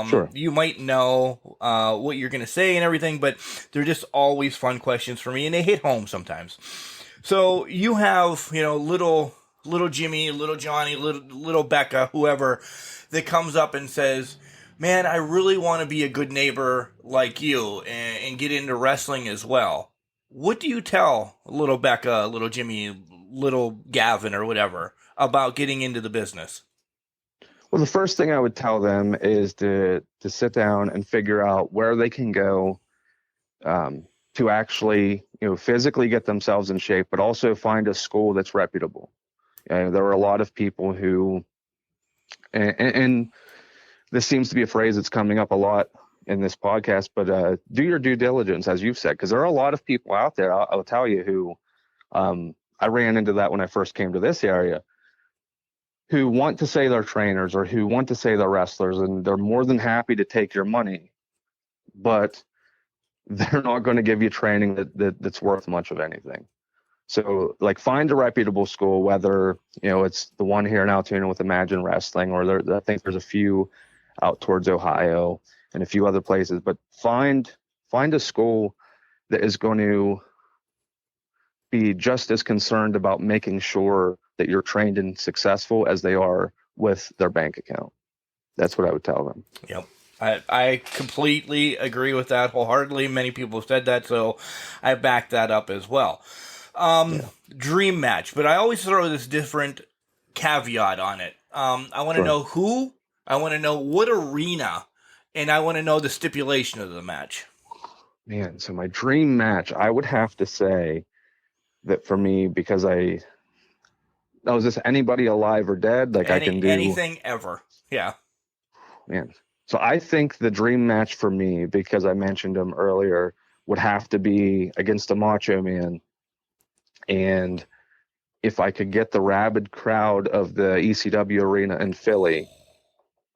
Sure. You might know what you're going to say and everything, but they're just always fun questions for me, and they hit home sometimes. So you have, little Jimmy, little Johnny, little Becca, whoever, that comes up and says, man, I really want to be a good neighbor like you and get into wrestling as well. What do you tell little Becca, little Jimmy, little Gavin, or whatever, about getting into the business? Well, the first thing I would tell them is to sit down and figure out where they can go to actually, physically get themselves in shape, but also find a school that's reputable. There are a lot of people who, and this seems to be a phrase that's coming up a lot in this podcast, but do your due diligence, as you've said, because there are a lot of people out there, I'll tell you, who I ran into that when I first came to this area, who want to say they're trainers or who want to say they're wrestlers, and they're more than happy to take your money, but they're not going to give you training that's worth much of anything. So, find a reputable school, whether, it's the one here in Altoona with Imagine Wrestling, or I think there's a few out towards Ohio and a few other places, but find a school that is going to be just as concerned about making sure that you're trained and successful as they are with their bank account. That's what I would tell them. Yep. I completely agree with that wholeheartedly. Many people have said that, so I back that up as well. Dream match, but I always throw this different caveat on it. I want to know who, I want to know what arena, and I want to know the stipulation of the match. Man, so my dream match, I would have to say that for me, because is this anybody alive or dead? I can do anything ever. Yeah. Man. So I think the dream match for me, because I mentioned him earlier, would have to be against a Macho Man. And if I could get the rabid crowd of the ECW arena in Philly.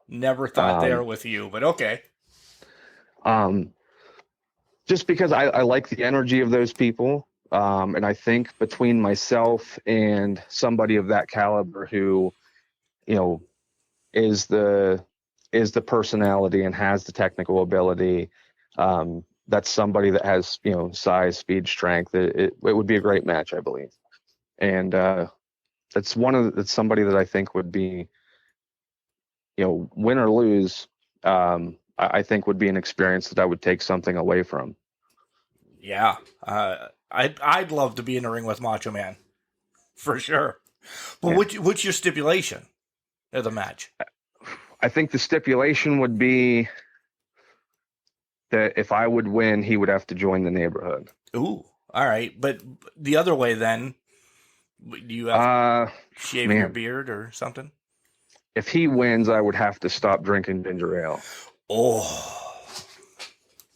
Never thought there with you, but okay. Just because I like the energy of those people. And I think between myself and somebody of that caliber who, is the personality and has the technical ability, that's somebody that has, size, speed, strength. It would be a great match, I believe. And it's somebody that I think would be, win or lose, I think would be an experience that I would take something away from. Yeah. I'd love to be in the ring with Macho Man, for sure. But yeah. What's your stipulation of the match? I think the stipulation would be that if I would win, he would have to join the neighborhood. Ooh, all right. But the other way then, do you have shaving your beard or something? If he wins, I would have to stop drinking ginger ale. Oh.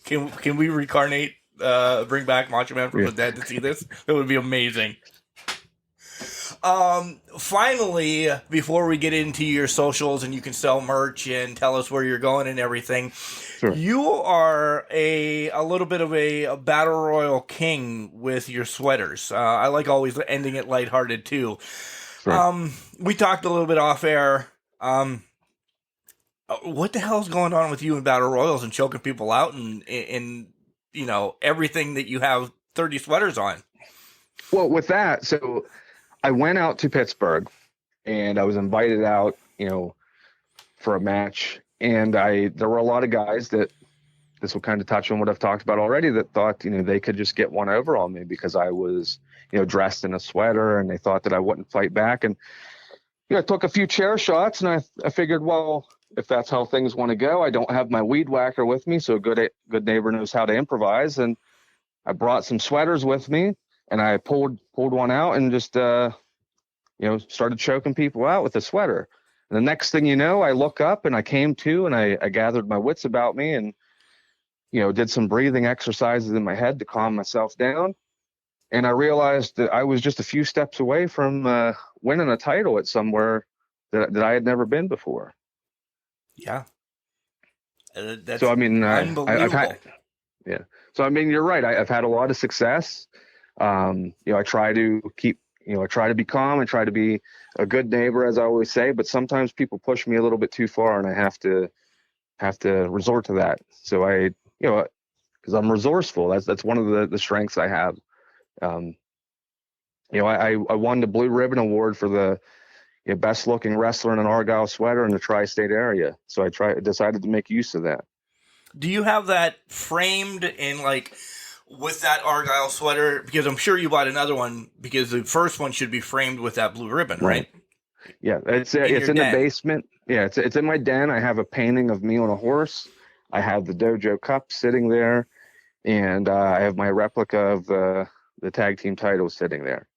Can we reincarnate, bring back Macho Man from the dead to see this? It would be amazing. Finally, before we get into your socials and you can sell merch and tell us where you're going and everything, sure. You are a little bit of a battle royal king with your sweaters. I like always ending it lighthearted too. Sure. We talked a little bit off air. What the hell's going on with you in battle royals and choking people out and everything that you have 30 sweaters on? Well, with that, so I went out to Pittsburgh and I was invited out, for a match. And there were a lot of guys that, this will kind of touch on what I've talked about already, that thought, they could just get one over on me because I was, dressed in a sweater, and they thought that I wouldn't fight back. And, I took a few chair shots, and I figured, well, if that's how things want to go, I don't have my weed whacker with me. So a good neighbor knows how to improvise. And I brought some sweaters with me, and I pulled one out and just, started choking people out with a sweater. And the next thing you know, I look up and I came to, and I gathered my wits about me and, did some breathing exercises in my head to calm myself down. And I realized that I was just a few steps away from winning a title at somewhere that I had never been before. Yeah. That's so, I mean, unbelievable. So, I mean, you're right. I've had a lot of success. I try to keep, I try to be calm and try to be a good neighbor, as I always say, but sometimes people push me a little bit too far, and I have to resort to that. So because I'm resourceful. That's one of the strengths I have. I won the Blue Ribbon Award for the best looking wrestler in an Argyle sweater in the tri-state area. So I decided to make use of that. Do you have that framed in with that Argyle sweater? Because I'm sure you bought another one because the first one should be framed with that blue ribbon, right? Yeah, it's in the basement. Yeah, it's in my den. I have a painting of me on a horse. I have the Dojo Cup sitting there, and I have my replica of the tag team title sitting there.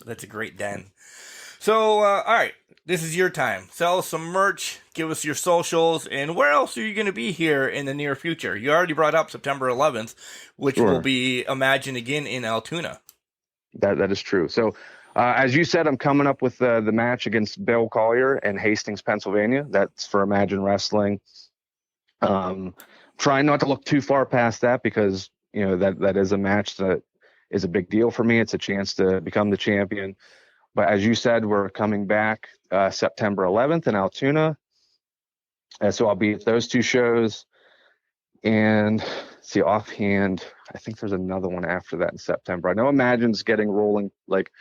That's a great den. So, all right, this is your time. Sell us some merch, give us your socials, and where else are you going to be here in the near future? You already brought up September 11th, which will be Imagine Again in Altoona. That is true. So, as you said, I'm coming up with the match against Bill Collier in Hastings, Pennsylvania. That's for Imagine Wrestling. Trying not to look too far past that because, that is a match that is a big deal for me. It's a chance to become the champion. But as you said, we're coming back September 11th in Altoona. So I'll be at those two shows. And see, offhand, I think there's another one after that in September. I know Imagine's getting rolling. Like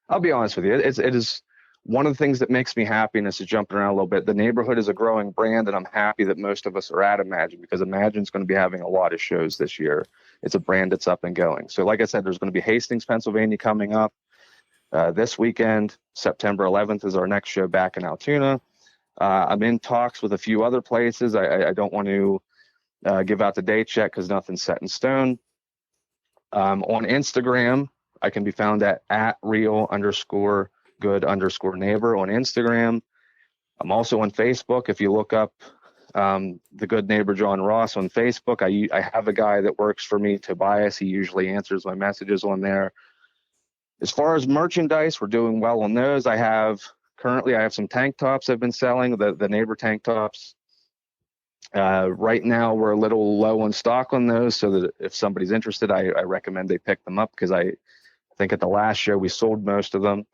I'll be honest with you. It is one of the things that makes me happy, and this is jumping around a little bit. The neighborhood is a growing brand, and I'm happy that most of us are at Imagine because Imagine's going to be having a lot of shows this year. It's a brand that's up and going. So like I said, there's going to be Hastings, Pennsylvania coming up this weekend. September 11th is our next show back in Altoona. I'm in talks with a few other places. I don't want to give out the dates yet because nothing's set in stone. On Instagram, I can be found at real_good_neighbor on Instagram. I'm also on Facebook. If you look up the good neighbor John Ross on Facebook, I have a guy that works for me, Tobias. He usually answers my messages on there. As far as merchandise, we're doing well on those. Currently I have some tank tops I've been selling, the neighbor tank tops. Right now we're a little low on stock on those, so that if somebody's interested, I recommend they pick them up, because I think at the last show we sold most of them.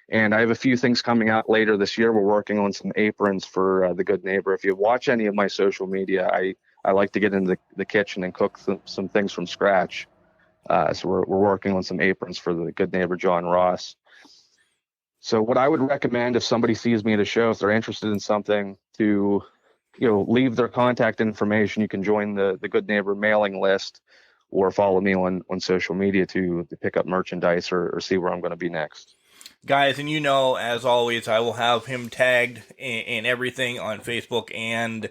And I have a few things coming out later this year. We're working on some aprons for the Good Neighbor. If you watch any of my social media, I like to get into the kitchen and cook some things from scratch. So we're working on some aprons for the Good Neighbor John Ross. So what I would recommend, if somebody sees me at a show, if they're interested in something, to leave their contact information. You can join the Good Neighbor mailing list, or follow me on social media to pick up merchandise or see where I'm going to be next. Guys, and as always, I will have him tagged in everything on Facebook and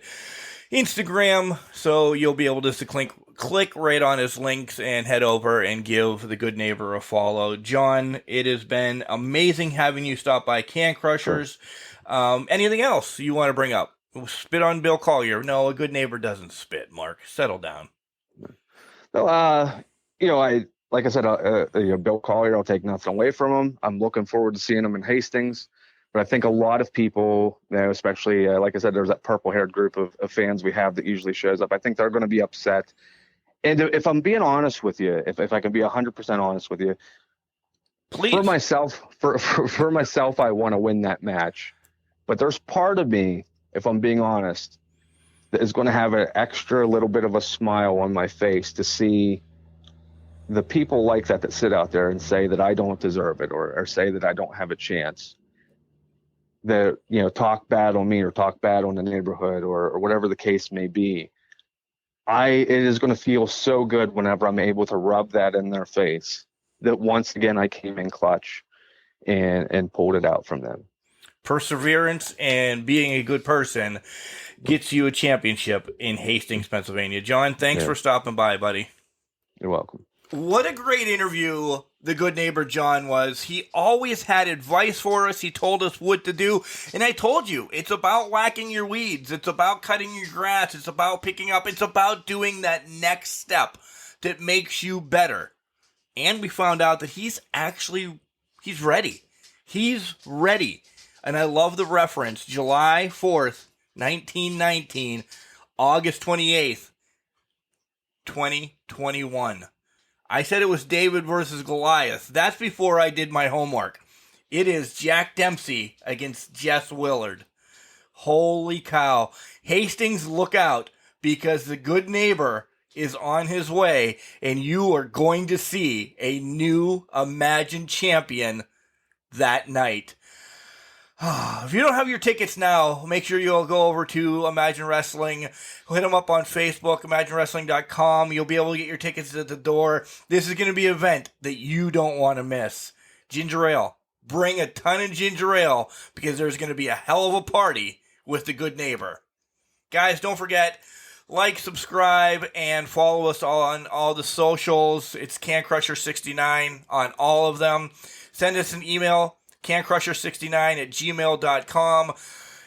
Instagram, so you'll be able to click right on his links and head over and give the Good Neighbor a follow. John, it has been amazing having you stop by Can Crushers. Sure. Anything else you want to bring up? Spit on Bill Collier. No, a Good Neighbor doesn't spit, Mark. Settle down. Well, like I said, Bill Collier, I'll take nothing away from him. I'm looking forward to seeing him in Hastings. But I think a lot of people, especially, like I said, there's that purple-haired group of fans we have that usually shows up. I think they're going to be upset. And if I'm being honest with you, if I can be 100% honest with you, please. For myself, I want to win that match. But there's part of me, if I'm being honest, that is going to have an extra little bit of a smile on my face to see the people like that sit out there and say that I don't deserve it, or say that I don't have a chance, that talk bad on me or talk bad on the neighborhood, or whatever the case may be. It is going to feel so good whenever I'm able to rub that in their face, that once again I came in clutch and pulled it out from them. Perseverance and being a good person gets you a championship in Hastings, Pennsylvania. John, thanks for stopping by, buddy. You're welcome. What a great interview the Good Neighbor John was. He always had advice for us. He told us what to do. And I told you, it's about whacking your weeds. It's about cutting your grass. It's about picking up. It's about doing that next step that makes you better. And we found out that he's ready. He's ready. And I love the reference. July 4th, 1919, August 28th, 2021. I said it was David versus Goliath. That's before I did my homework. It is Jack Dempsey against Jess Willard. Holy cow. Hastings, look out, because the Good Neighbor is on his way, and you are going to see a new Imagine champion that night. If you don't have your tickets now, make sure you'll go over to Imagine Wrestling. Hit them up on Facebook, ImagineWrestling.com. You'll be able to get your tickets at the door. This is going to be an event that you don't want to miss. Ginger ale. Bring a ton of ginger ale, because there's going to be a hell of a party with the Good Neighbor. Guys, don't forget, like, subscribe, and follow us on all the socials. It's CanCrusher69 on all of them. Send us an email, cancrusher69@gmail.com.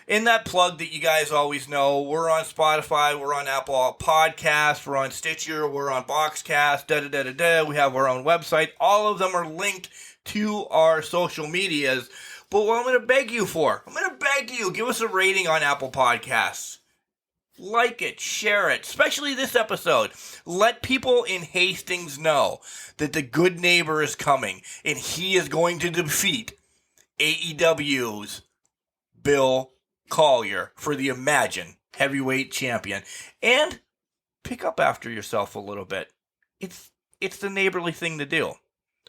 In that plug that you guys always know, we're on Spotify, we're on Apple Podcasts, we're on Stitcher, we're on Boxcast, We have our own website. All of them are linked to our social medias. But what I'm going to beg you for, give us a rating on Apple Podcasts. Like it, share it, especially this episode. Let people in Hastings know that the Good Neighbor is coming, and he is going to defeat AEW's Bill Collier for the Imagine Heavyweight Champion. And pick up after yourself a little bit. It's the neighborly thing to do.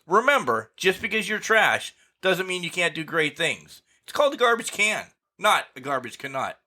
Remember, just because you're trash doesn't mean you can't do great things. It's called a garbage can, not a garbage cannot.